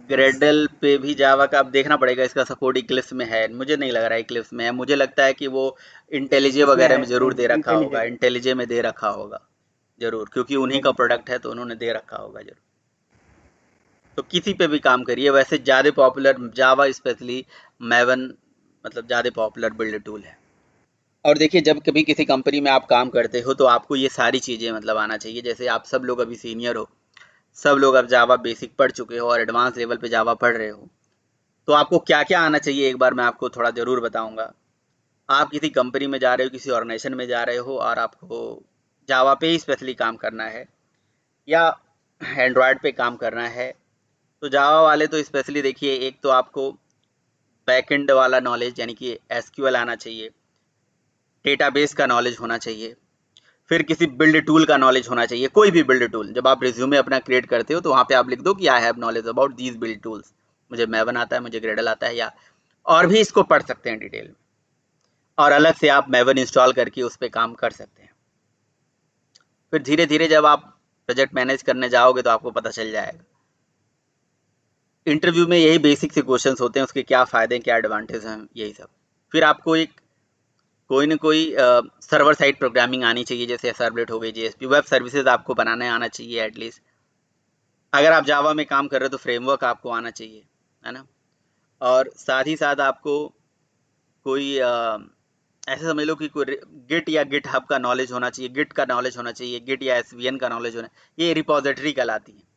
ग्रेडल पे भी जावा का अब देखना पड़ेगा, इसका सपोर्ट इक्लिप्स में है, मुझे नहीं लग रहा है इक्लिप्स में है। मुझे लगता है कि वो इंटेलिजे वगैरह में जरूर दे रखा होगा, इंटेलिजे में दे रखा होगा जरूर, क्योंकि उन्हीं का प्रोडक्ट है तो उन्होंने दे रखा होगा जरूर। तो किसी पे भी काम करिए, वैसे ज़्यादा पॉपुलर जावा स्पेशली मैवन मतलब ज़्यादा पॉपुलर बिल्ड टूल है। और देखिए, जब कभी किसी कंपनी में आप काम करते हो तो आपको ये सारी चीज़ें मतलब आना चाहिए। जैसे आप सब लोग अभी सीनियर हो, सब लोग अब जावा बेसिक पढ़ चुके हो और एडवांस लेवल पे जावा पढ़ रहे हो, तो आपको क्या क्या आना चाहिए एक बार मैं आपको थोड़ा ज़रूर बताऊंगा। आप किसी कंपनी में जा रहे हो, किसी ऑर्गेनाइजेशन में जा रहे हो, और आपको जावा पे ही स्पेशली काम करना है या एंड्रॉयड पे काम करना है, तो जावा वाले तो स्पेशली देखिए, एक तो आपको बैकएंड वाला नॉलेज यानी कि एसक्यूएल आना चाहिए, डेटाबेस का नॉलेज होना चाहिए, फिर किसी बिल्ड टूल का नॉलेज होना चाहिए, कोई भी बिल्ड टूल। जब आप रिज्यूमे अपना क्रिएट करते हो तो वहाँ पे आप लिख दो कि I have knowledge about these build tools, मुझे मैवन आता है, मुझे ग्रेडल आता है, या और भी इसको पढ़ सकते हैं डिटेल में, और अलग से आप मैवन इंस्टॉल करके उस पर काम कर सकते हैं। फिर धीरे धीरे जब आप प्रोजेक्ट मैनेज करने जाओगे तो आपको पता चल जाएगा। इंटरव्यू में यही बेसिक से क्वेश्चंस होते हैं, उसके क्या फ़ायदे क्या एडवांटेज हैं, यही सब। फिर आपको एक कोई ना कोई सर्वर साइड प्रोग्रामिंग आनी चाहिए, जैसे सर्वलेट हो गई, जेएसपी, वेब सर्विसेज आपको बनाने आना चाहिए एटलीस्ट। अगर आप जावा में काम कर रहे हो तो फ्रेमवर्क आपको आना चाहिए, है ना। और साथ ही साथ आपको कोई ऐसे समझ लो कि गिट या गिट हब का नॉलेज होना चाहिए, गिट का नॉलेज होना चाहिए, गिट या एसवीएन का नॉलेज होना, ये रिपोजिटरी कहलाती है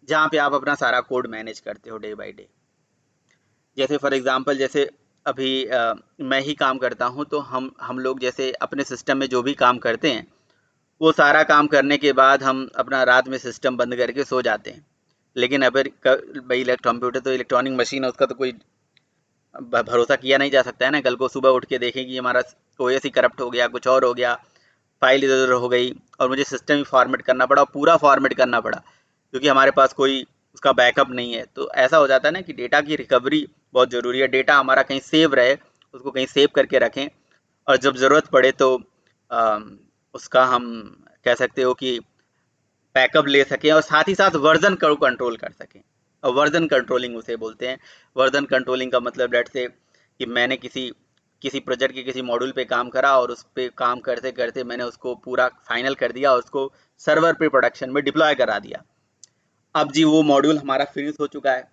जहाँ पे आप अपना सारा कोड मैनेज करते हो डे बाय डे। जैसे फॉर एग्जांपल, जैसे अभी मैं ही काम करता हूँ, तो हम लोग जैसे अपने सिस्टम में जो भी काम करते हैं, वो सारा काम करने के बाद हम अपना रात में सिस्टम बंद करके सो जाते हैं। लेकिन अगर भाई कंप्यूटर तो इलेक्ट्रॉनिक मशीन है, उसका तो कोई भरोसा किया नहीं जा सकता है ना। कल को सुबह उठ के देखें कि हमारा ओएस ही करप्ट हो गया, कुछ और हो गया, फाइल इधर उधर हो गई और मुझे सिस्टम ही फॉर्मेट करना पड़ा, पूरा फॉर्मेट करना पड़ा क्योंकि हमारे पास कोई उसका बैकअप नहीं है। तो ऐसा हो जाता है ना कि डेटा की रिकवरी बहुत ज़रूरी है। डेटा हमारा कहीं सेव रहे, उसको कहीं सेव करके रखें और जब ज़रूरत पड़े तो उसका हम कह सकते हो कि बैकअप ले सकें और साथ ही साथ वर्जन को कंट्रोल कर सकें। और वर्जन कंट्रोलिंग उसे बोलते हैं। वर्जन कंट्रोलिंग का मतलब लेट से कि मैंने किसी प्रोजेक्ट के किसी मॉड्यूल पे काम करा और उस पे काम करते करते मैंने उसको पूरा फाइनल कर दिया और उसको सर्वर पे प्रोडक्शन में डिप्लॉय करा दिया। अब जी वो मॉड्यूल हमारा फिनिश हो चुका है,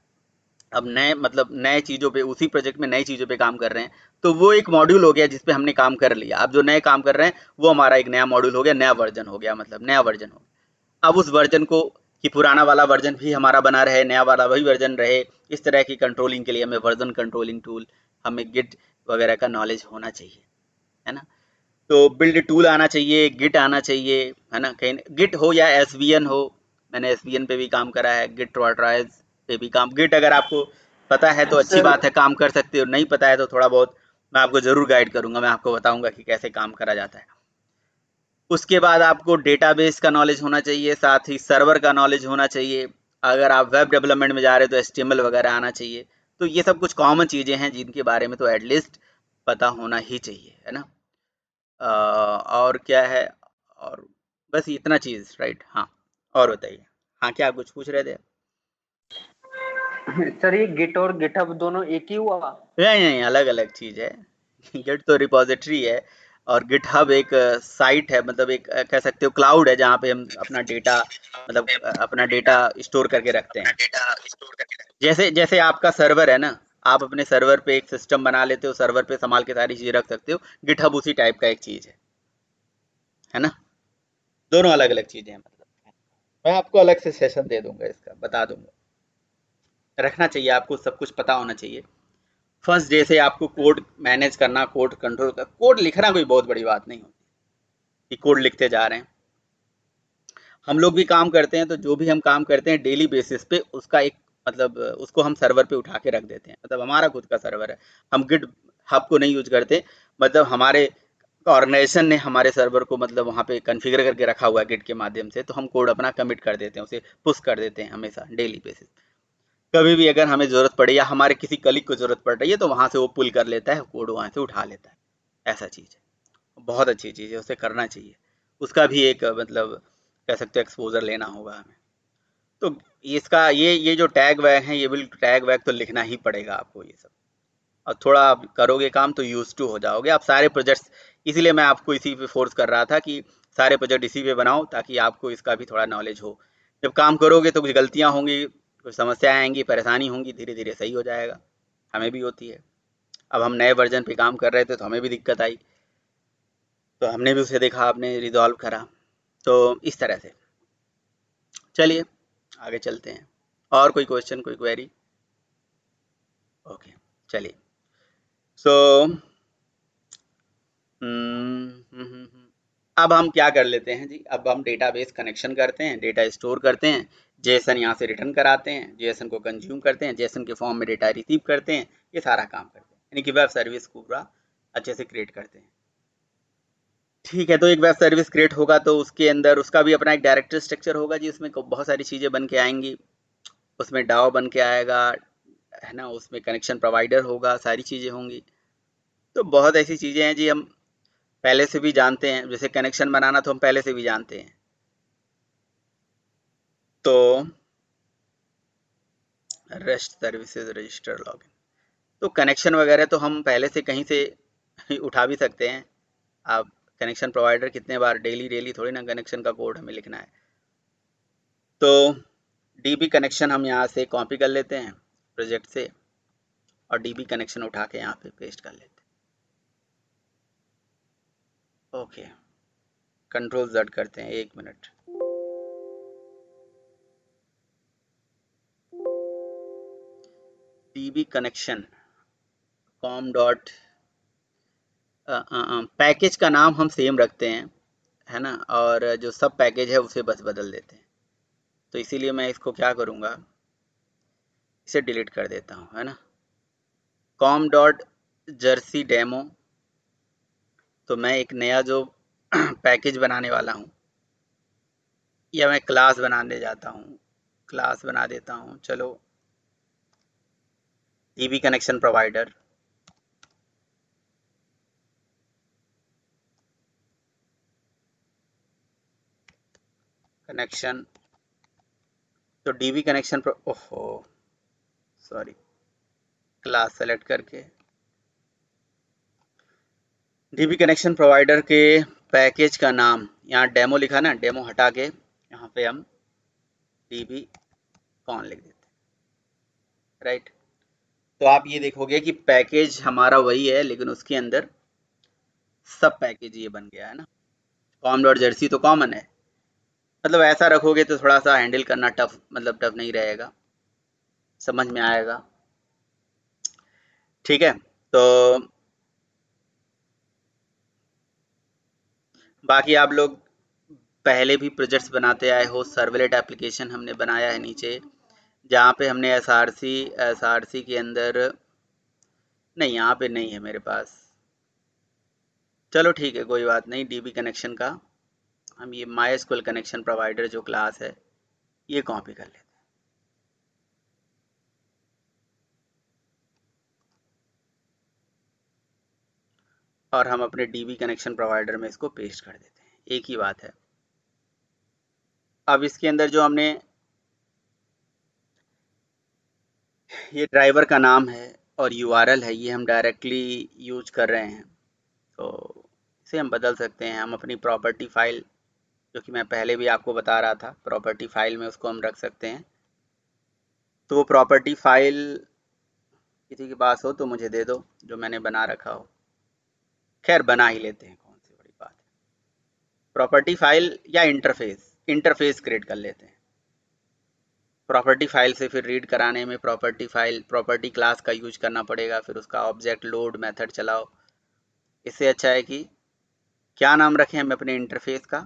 अब नए चीज़ों पे, उसी प्रोजेक्ट में नई चीज़ों पे काम कर रहे हैं, तो वो एक मॉड्यूल हो गया जिस पे हमने काम कर लिया। अब जो नए काम कर रहे हैं वो हमारा एक नया मॉड्यूल हो गया, नया वर्जन हो गया, मतलब नया वर्जन हो गया। अब उस वर्जन को कि पुराना वाला वर्जन भी हमारा बना रहे, नया वाला वही वर्जन रहे, इस तरह की कंट्रोलिंग के लिए हमें वर्जन कंट्रोलिंग टूल, हमें गिट वगैरह का नॉलेज होना चाहिए, है ना। तो बिल्ड टूल आना चाहिए, गिट आना चाहिए, है ना। कहीं गिट हो या एसवीएन हो, मैंने एसवीएन पे भी काम करा है, गिट वर्ट्राइज पे भी काम। गिट अगर आपको पता है तो अच्छी सर बात है, काम कर सकते हो, नहीं पता है तो थोड़ा बहुत मैं आपको ज़रूर गाइड करूँगा, मैं आपको बताऊँगा कि कैसे काम करा जाता है। उसके बाद आपको डेटाबेस का नॉलेज होना चाहिए, साथ ही सर्वर का नॉलेज होना चाहिए। अगर आप वेब डेवलपमेंट में जा रहे हो तो एचटीएमएल वगैरह आना चाहिए। तो ये सब कुछ कॉमन चीज़ें हैं जिनके बारे में तो एटलीस्ट पता होना ही चाहिए, है ना। और क्या है, और बस इतना चीज़, राइट। हाँ, और बताइए। हाँ, क्या कुछ पूछ रहे थे? सर ये गिट और गिटहब दोनों एक ही हुआ? नहीं नहीं, अलग अलग चीज़ है। गिट तो रिपोजिटरी है और गिटहब एक साइट है, मतलब एक कह सकते हो क्लाउड है जहाँ पे हम अपना डेटा, मतलब अपना डेटा स्टोर करके रखते हैं। जैसे जैसे आपका सर्वर है ना, आप अपने सर्वर पे एक सिस्टम बना लेते हो, सर्वर पे संभाल के सारी चीज़ें रख सकते हो। गिटहब उसी टाइप का एक चीज़ है ना। दोनों अलग अलग चीज़ें हैं, मतलब मैं आपको अलग से सेशन दे दूंगा, इसका बता दूंगा। रखना चाहिए आपको, सब कुछ पता होना चाहिए। फर्स्ट डे से आपको कोड मैनेज करना, कोड कंट्रोल कर, कोड लिखना कोई बहुत बड़ी बात नहीं होती कि कोड लिखते जा रहे हैं। हम लोग भी काम करते हैं तो जो भी हम काम करते हैं डेली बेसिस पे उसका एक मतलब उसको हम सर्वर पे उठा के रख देते हैं। मतलब हमारा खुद का सर्वर है, हम गिट हब को नहीं यूज करते। मतलब हमारे ऑर्गेनाइजेशन ने हमारे सर्वर को मतलब वहाँ पे कॉन्फ़िगर करके रखा हुआ है गिट के माध्यम से, तो हम कोड अपना कमिट कर देते हैं, उसे पुश कर देते हैं हमेशा डेली बेसिस। कभी भी अगर हमें ज़रूरत पड़े या हमारे किसी कलीग को ज़रूरत पड़ रही है तो वहाँ से वो पुल कर लेता है, कोड वहाँ से उठा लेता है। ऐसा चीज़ है, बहुत अच्छी चीज़ है, उसे करना चाहिए। उसका भी एक मतलब कह सकते हो एक्सपोजर लेना होगा हमें। तो इसका ये जो टैग वैग हैं, ये बिल्कुल टैग वैग तो लिखना ही पड़ेगा आपको ये सब। और थोड़ा आप करोगे काम तो यूज टू हो जाओगे आप सारे प्रोजेक्ट्स। इसीलिए मैं आपको इसी पे फोर्स कर रहा था कि सारे प्रोजेक्ट इसी पे बनाओ ताकि आपको इसका भी थोड़ा नॉलेज हो। जब काम करोगे तो कुछ गलतियाँ होंगी, कुछ समस्याएं आएंगी, परेशानी होंगी, धीरे धीरे सही हो जाएगा। हमें भी होती है। अब हम नए वर्जन पे काम कर रहे थे तो हमें भी दिक्कत आई, तो हमने भी उसे देखा, आपने रिजॉल्व करा। तो इस तरह से चलिए आगे चलते हैं। और कोई क्वेश्चन, कोई क्वेरी? ओके, चलिए। सो अब हम क्या कर लेते हैं जी, अब हम डेटाबेस कनेक्शन करते हैं, डेटा स्टोर करते हैं, जेसन यहाँ से रिटर्न कराते हैं, जेसन को कंज्यूम करते हैं, जेसन के फॉर्म में डेटा रिसीव करते हैं, ये सारा काम करते हैं, यानी कि वेब सर्विस को पूरा अच्छे से क्रिएट करते हैं। ठीक है, तो एक वेब सर्विस क्रिएट होगा तो उसके अंदर उसका भी अपना एक डायरेक्टरी स्ट्रक्चर होगा जी, उसमें बहुत सारी चीज़ें बन के आएंगी। उसमें डाओ बन के आएगा, है ना, उसमें कनेक्शन प्रोवाइडर होगा, सारी चीज़ें होंगी। तो बहुत ऐसी चीज़ें हैं जी, हम पहले से भी जानते हैं। जैसे कनेक्शन बनाना तो हम पहले से भी जानते हैं। तो रेस्ट सर्विसेज रजिस्टर लॉगिन, तो कनेक्शन वगैरह तो हम पहले से कहीं से उठा भी सकते हैं। आप कनेक्शन प्रोवाइडर कितने बार, डेली डेली थोड़ी ना कनेक्शन का कोड हमें लिखना है। तो डीबी कनेक्शन हम यहाँ से कॉपी कर लेते हैं प्रोजेक्ट से और डीबी कनेक्शन उठा के यहाँ पे पेस्ट कर लेते हैं। ओके, कंट्रोल Z करते हैं, 1 minute. DB connection com dot, package का नाम हम सेम रखते हैं, है ना, और जो सब पैकेज है उसे बस बदल देते हैं। तो इसीलिए मैं इसको क्या करूँगा, इसे डिलीट कर देता हूँ, है ना। कॉम डॉट जर्सी डेमो, तो मैं एक नया जो पैकेज बनाने वाला हूँ, या मैं क्लास बनाने जाता हूँ, क्लास बना देता हूँ। चलो, DB कनेक्शन प्रोवाइडर, कनेक्शन, तो DB कनेक्शन ओहो सॉरी, क्लास सेलेक्ट करके DB कनेक्शन प्रोवाइडर के पैकेज का नाम, यहाँ डेमो लिखा ना, डेमो हटा के यहाँ पे हम DB कॉन लिख देते हैं, राइट। तो आप ये देखोगे कि पैकेज हमारा वही है, लेकिन उसके अंदर सब पैकेज ये बन गया है ना। कॉम डॉट जर्सी तो कॉमन है, मतलब ऐसा रखोगे तो थोड़ा सा हैंडल करना टफ, मतलब टफ नहीं रहेगा, समझ में आएगा, ठीक है। तो बाकी आप लोग पहले भी प्रोजेक्ट्स बनाते आए हो, सर्वलेट एप्लीकेशन हमने बनाया है नीचे, जहाँ पे हमने एसआरसी के अंदर, नहीं यहाँ पे नहीं है मेरे पास, चलो ठीक है कोई बात नहीं। DB कनेक्शन का हम ये MySQL कनेक्शन प्रोवाइडर जो क्लास है ये कॉपी कर लेते हैं, और हम अपने DB कनेक्शन प्रोवाइडर में इसको पेस्ट कर देते हैं, एक ही बात है। अब इसके अंदर जो हमने ये ड्राइवर का नाम है और URL है, ये हम डायरेक्टली यूज कर रहे हैं, तो इसे हम बदल सकते हैं। हम अपनी प्रॉपर्टी फाइल, जो कि मैं पहले भी आपको बता रहा था, प्रॉपर्टी फाइल में उसको हम रख सकते हैं। तो वो प्रॉपर्टी फाइल किसी के पास हो तो मुझे दे दो, जो मैंने बना रखा हो, खैर बना ही लेते हैं, कौन सी बड़ी बात है। प्रॉपर्टी फाइल या इंटरफेस क्रिएट कर लेते हैं। प्रॉपर्टी फाइल से फिर रीड कराने में प्रॉपर्टी क्लास का यूज करना पड़ेगा, फिर उसका ऑब्जेक्ट लोड मेथड चलाओ। इससे अच्छा है कि क्या नाम रखें हम अपने इंटरफेस का,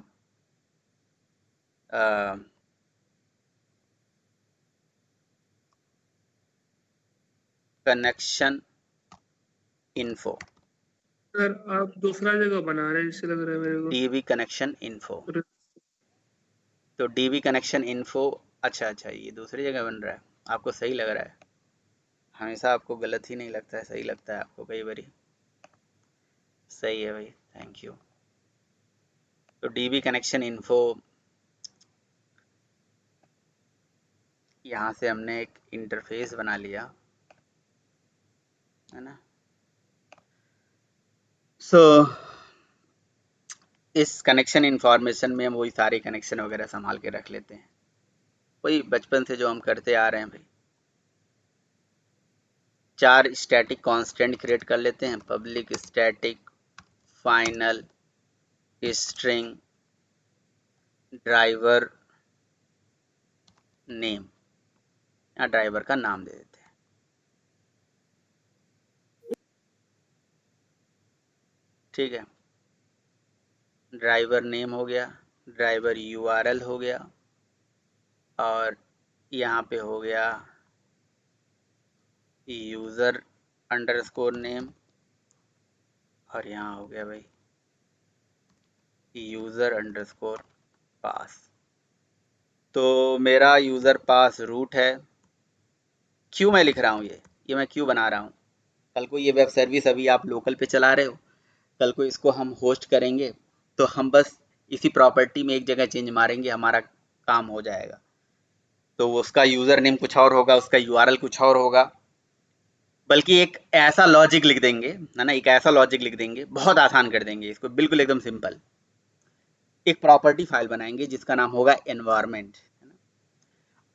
कनेक्शन इन्फो। सर आप दूसरा जगह बना रहे हैं इससे लग रहा है मेरे को। DB कनेक्शन इन्फो, तो DB कनेक्शन इन्फो, अच्छा ये दूसरी जगह बन रहा है, आपको सही लग रहा है, हमेशा आपको गलत ही नहीं लगता है, सही लगता है आपको कई बारी, सही है भाई, थैंक यू। तो DB कनेक्शन इन्फो, यहाँ से हमने एक इंटरफेस बना लिया, है ना। सो इस कनेक्शन इन्फॉर्मेशन में हम वही सारे कनेक्शन वगैरह संभाल के रख लेते हैं, वही बचपन से जो हम करते आ रहे हैं भाई। 4 स्टैटिक कांस्टेंट क्रिएट कर लेते हैं, public static final string driver name, या ड्राइवर का नाम दे देते हैं, ठीक है। ड्राइवर नेम हो गया, ड्राइवर URL हो गया, और यहाँ पे हो गया यूज़र अंडरस्कोर नेम, और यहाँ हो गया भाई यूज़र अंडरस्कोर पास। तो मेरा यूज़र पास रूट है। क्यों मैं लिख रहा हूँ ये मैं क्यों बना रहा हूँ, कल को ये वेब सर्विस अभी आप लोकल पे चला रहे हो, कल को इसको हम होस्ट करेंगे, तो हम बस इसी प्रॉपर्टी में एक जगह चेंज मारेंगे, हमारा काम हो जाएगा। तो उसका यूज़र नेम कुछ और होगा, उसका URL कुछ और होगा, बल्कि एक ऐसा लॉजिक लिख देंगे, है ना, एक ऐसा लॉजिक लिख देंगे, बहुत आसान कर देंगे इसको, बिल्कुल एकदम सिंपल। एक प्रॉपर्टी फाइल बनाएंगे जिसका नाम होगा एनवायरमेंट।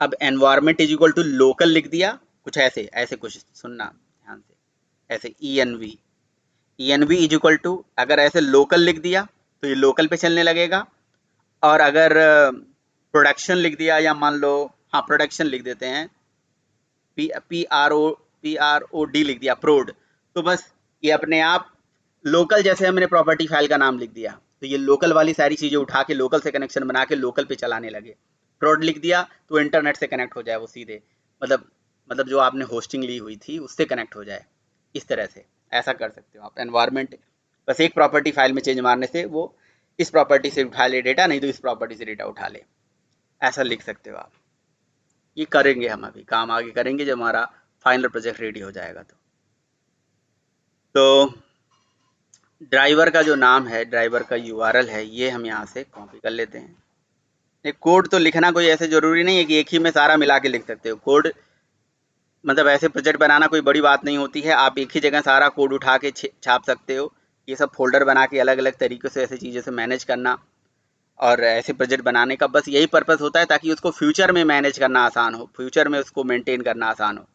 अब environment is equal to local लिख दिया, कुछ ऐसे कुछ सुनना ध्यान से, ऐसे env इज इक्वल टू, अगर ऐसे लोकल लिख दिया तो ये लोकल पे चलने लगेगा। और अगर प्रोडक्शन लिख दिया, या मान लो हाँ प्रोडक्शन लिख देते हैं, PROD लिख दिया, प्रोड, तो बस ये अपने आप लोकल, जैसे हमने प्रॉपर्टी फाइल का नाम लिख दिया, तो ये लोकल वाली सारी चीज़ें उठा के लोकल से कनेक्शन बना के लोकल पे चलाने लगे। प्रोड लिख दिया तो इंटरनेट से कनेक्ट हो जाए वो सीधे, मतलब जो आपने होस्टिंग ली हुई थी उससे कनेक्ट हो जाए। इस तरह से ऐसा कर सकते हो आप। एनवायरनमेंट बस एक प्रॉपर्टी फाइल में चेंज मारने से वो इस प्रॉपर्टी से उठा ले डेटा, नहीं तो इस प्रॉपर्टी से डेटा उठा ले, ऐसा लिख सकते हो आप। ये करेंगे हम, अभी काम आगे करेंगे जब हमारा फाइनल प्रोजेक्ट रेडी हो जाएगा। तो ड्राइवर का जो नाम है, ड्राइवर का URL है, ये हम यहाँ से कॉपी कर लेते हैं। ये कोड तो लिखना कोई ऐसे ज़रूरी नहीं है कि एक ही में सारा मिला के लिख सकते हो। कोड मतलब ऐसे प्रोजेक्ट बनाना कोई बड़ी बात नहीं होती है, आप एक ही जगह सारा कोड उठा के छाप सकते हो। ये सब फोल्डर बना के अलग अलग तरीक़े से ऐसी चीज़ों से मैनेज करना और ऐसे प्रोजेक्ट बनाने का बस यही पर्पस होता है, ताकि उसको फ्यूचर में मैनेज करना आसान हो, फ्यूचर में उसको मेंटेन करना आसान हो।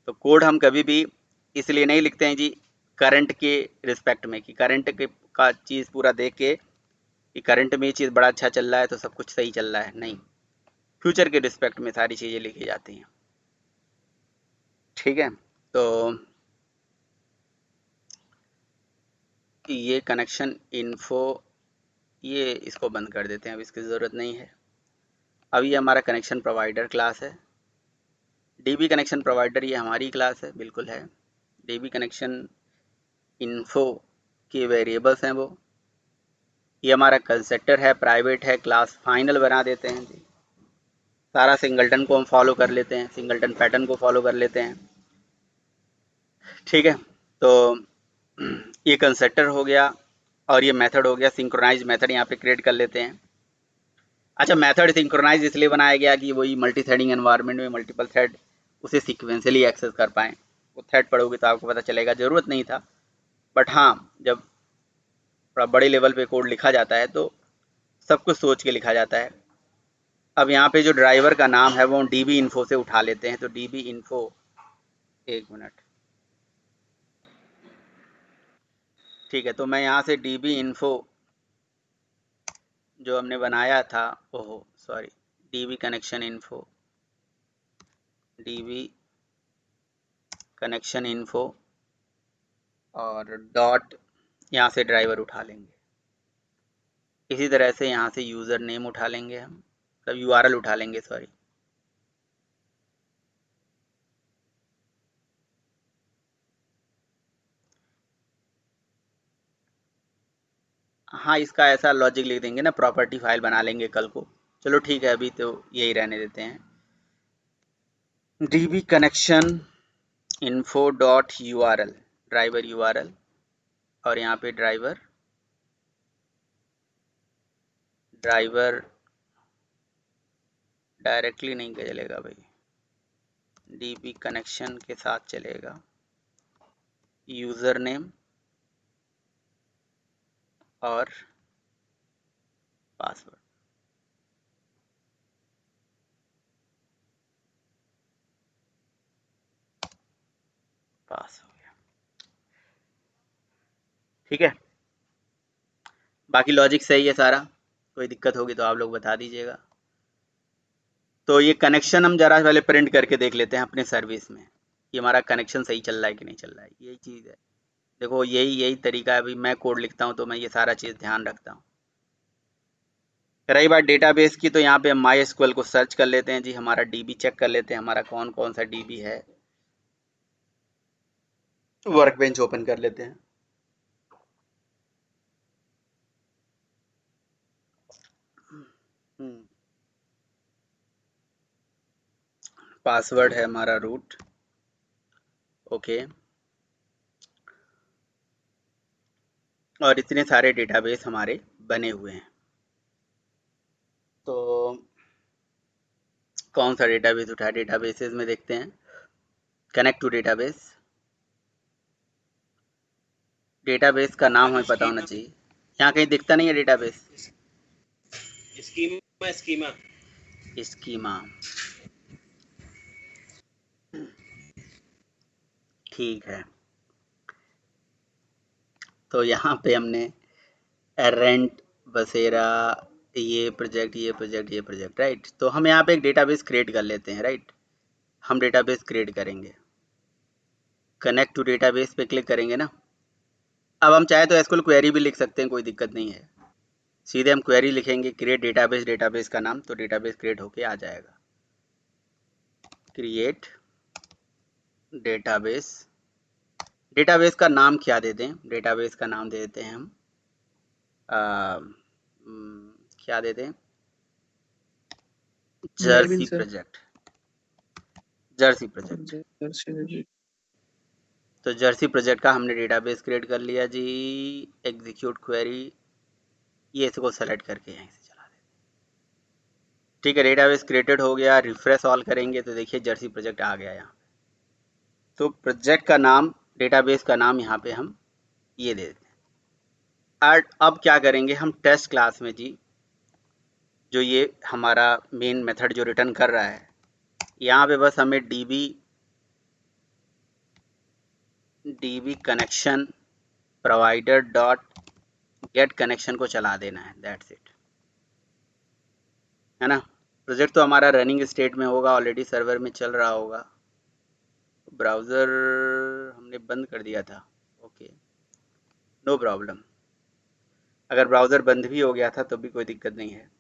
तो कोड हम कभी भी इसलिए नहीं लिखते हैं जी करंट के रिस्पेक्ट में, कि करंट के का चीज़ पूरा देख के कि करंट में ये चीज़ बड़ा अच्छा चल रहा है तो सब कुछ सही चल रहा है, नहीं, फ्यूचर के रिस्पेक्ट में सारी चीज़ें लिखी जाती हैं। ठीक है, तो ये कनेक्शन इन्फो, ये इसको बंद कर देते हैं, अब इसकी ज़रूरत नहीं है। अब ये हमारा कनेक्शन प्रोवाइडर क्लास है। DB कनेक्शन प्रोवाइडर ये हमारी क्लास है, बिल्कुल है। DB कनेक्शन इन्फो के वेरिएबल्स हैं वो। ये हमारा कंस्ट्रक्टर है, प्राइवेट है, क्लास फाइनल बना देते हैं जी। सारा सिंगलटन को हम फॉलो कर लेते हैं, सिंगलटन पैटर्न को फॉलो कर लेते हैं। ठीक है, तो ये कंस्ट्रक्टर हो गया और ये मेथड हो गया। सिंक्रोनाइज मेथड यहाँ पे क्रिएट कर लेते हैं। अच्छा, मेथड सिंक्रोनाइज इसलिए बनाया गया कि वही मल्टी थ्रेडिंग एनवायरनमेंट में मल्टीपल थ्रेड उसे सीक्वेंशियली एक्सेस कर पाएँ। वो थ्रेड पढ़ोगे तो आपको पता चलेगा, ज़रूरत नहीं था, बट हाँ जब थोड़ा बड़े लेवल पे कोड लिखा जाता है तो सब कुछ सोच के लिखा जाता है। अब यहाँ पे जो ड्राइवर का नाम है वो DB इन्फो से उठा लेते हैं। तो DB इन्फो, एक मिनट, ठीक है, तो मैं यहाँ से DB इन्फो जो हमने बनाया था, ओहो sorry, DB connection info, DB connection info और डॉट, यहाँ से ड्राइवर उठा लेंगे। इसी तरह से यहाँ से यूज़र नेम उठा लेंगे हम, मतलब URL उठा लेंगे, सॉरी। हाँ, इसका ऐसा लॉजिक लिख देंगे ना, प्रॉपर्टी फाइल बना लेंगे कल को। चलो ठीक है, अभी तो यही रहने देते हैं। DB connection info dot URL, driver URL, और यहाँ पे ड्राइवर डायरेक्टली नहीं चलेगा भाई, DB कनेक्शन के साथ चलेगा। यूज़र नेम और पासवर्ड, पास हो गया। ठीक है, बाकी लॉजिक सही है सारा, कोई दिक्कत होगी तो आप लोग बता दीजिएगा। तो ये कनेक्शन हम जरा पहले प्रिंट करके देख लेते हैं अपने सर्विस में, कि हमारा कनेक्शन सही चल रहा है कि नहीं चल रहा है। यही चीज़ है, देखो यही तरीका है। अभी मैं कोड लिखता हूँ तो मैं ये सारा चीज़ ध्यान रखता हूँ। रही बात डेटाबेस की, तो यहाँ पे हम MySQL को सर्च कर लेते हैं जी, हमारा DB चेक कर लेते हैं, हमारा कौन कौन सा DB है। वर्कबेंच ओपन कर लेते हैं। पासवर्ड है हमारा रूट, ओके। और इतने सारे डेटाबेस हमारे बने हुए हैं। तो कौन सा डेटाबेस उठा है, डेटाबेसेस में देखते हैं। कनेक्ट टू डेटाबेस, डेटाबेस का नाम हमें पता होना चाहिए। यहाँ कहीं दिखता नहीं है डेटाबेस। स्कीमा, ठीक है। तो यहाँ पे हमने रेंट बसेरा, ये प्रोजेक्ट राइट। तो हम यहाँ पे एक डेटाबेस क्रिएट कर लेते हैं राइट। हम डेटाबेस क्रिएट करेंगे, कनेक्ट टू डेटाबेस पे क्लिक करेंगे ना। अब हम चाहे तो एसक्यूएल क्वेरी भी लिख सकते हैं, कोई दिक्कत नहीं है। सीधे हम क्वेरी लिखेंगे क्रिएट डेटाबेस, डेटाबेस का नाम, तो डेटाबेस क्रिएट होके आ जाएगा। क्रिएट डेटाबेस, डेटाबेस का नाम क्या दे दें? डेटाबेस का नाम दे देते हैं हम क्या दे दें? Jersey project, Jersey project. तो जर्सी प्रोजेक्ट का हमने डेटाबेस क्रिएट कर लिया जी। एग्जीक्यूट क्वेरी, ये इसको सेलेक्ट करके यहीं से चला देते। ठीक है, डेटाबेस क्रिएटेड हो गया। रिफ्रेश ऑल करेंगे तो देखिए जर्सी प्रोजेक्ट आ गया यहाँ। तो प्रोजेक्ट का नाम, डेटाबेस का नाम यहाँ पे हम ये दे देते हैं। अब क्या करेंगे हम टेस्ट क्लास में जी, जो ये हमारा मेन मेथड जो रिटर्न कर रहा है, यहाँ पे बस हमें dB connection provider dot get connection को चला देना है, दैट्स इट, है ना। प्रोजेक्ट तो हमारा रनिंग स्टेट में होगा, ऑलरेडी सर्वर में चल रहा होगा। ब्राउज़र हमने बंद कर दिया था, ओके नो प्रॉब्लम। अगर ब्राउज़र बंद भी हो गया था तो भी कोई दिक्कत नहीं है।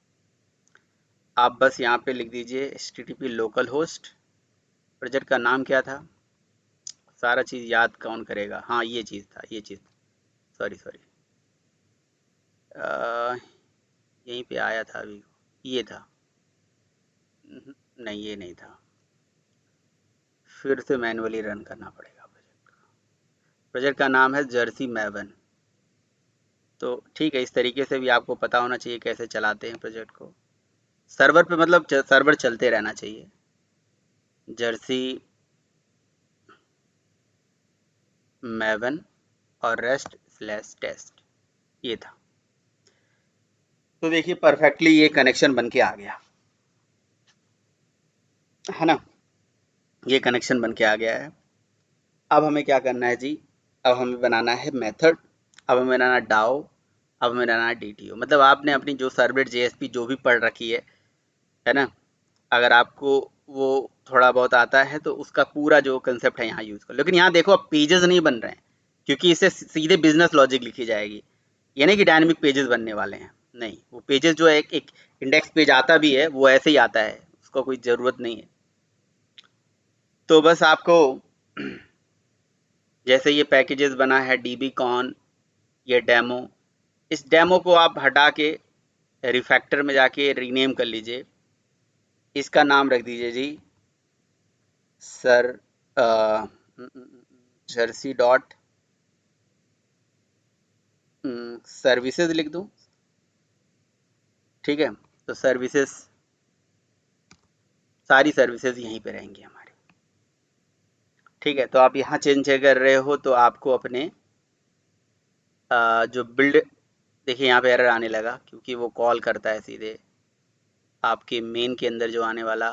आप बस यहाँ पे लिख दीजिए http लोकल होस्ट, प्रोजेक्ट का नाम क्या था, सारा चीज़ याद कौन करेगा? हाँ ये चीज़ था, ये चीज़, सॉरी यहीं पे आया था अभी, ये था, नहीं ये नहीं था, फिर से मैनुअली रन करना पड़ेगा प्रोजेक्ट का। प्रोजेक्ट का नाम है जर्सी मैवन। तो ठीक है, इस तरीके से भी आपको पता होना चाहिए कैसे चलाते हैं प्रोजेक्ट को सर्वर पे, मतलब सर्वर चलते रहना चाहिए। जर्सी मैवन और rest/test, ये था। तो देखिए परफेक्टली ये कनेक्शन बन के आ गया, है ना, ये कनेक्शन बन के आ गया है। अब हमें क्या करना है जी? अब हमें बनाना है मेथड, अब हमें बनाना डाओ, अब हमें बनाना डीटीओ। मतलब आपने अपनी जो सर्वलेट जेएसपी जो भी पढ़ रखी है ना, अगर आपको वो थोड़ा बहुत आता है तो उसका पूरा जो कंसेप्ट है यहाँ यूज़ करो। लेकिन यहाँ देखो अब पेजेस नहीं बन रहे हैं, क्योंकि इससे सीधे बिजनेस लॉजिक लिखी जाएगी। ये नहीं कि डायनेमिक पेजेस बनने वाले हैं, नहीं, वो पेजेस जो है एक इंडेक्स पेज आता भी है वो ऐसे ही आता है, उसका कोई ज़रूरत नहीं है। तो बस आपको जैसे ये पैकेजेस बना है dbcon, ये डेमो, इस डेमो को आप हटा के रिफैक्टर में जाके रीनेम कर लीजिए। इसका नाम रख दीजिए जी सर जर्सी डॉट सर्विसेज लिख दूं, ठीक है। तो सर्विसेज, सारी सर्विसेज यहीं पे रहेंगी हमारी, ठीक है। तो आप यहाँ चेंज कर रहे हो तो आपको अपने जो बिल्ड, देखिए यहाँ पे एरर आने लगा क्योंकि वो कॉल करता है सीधे आपके मेन के अंदर जो आने वाला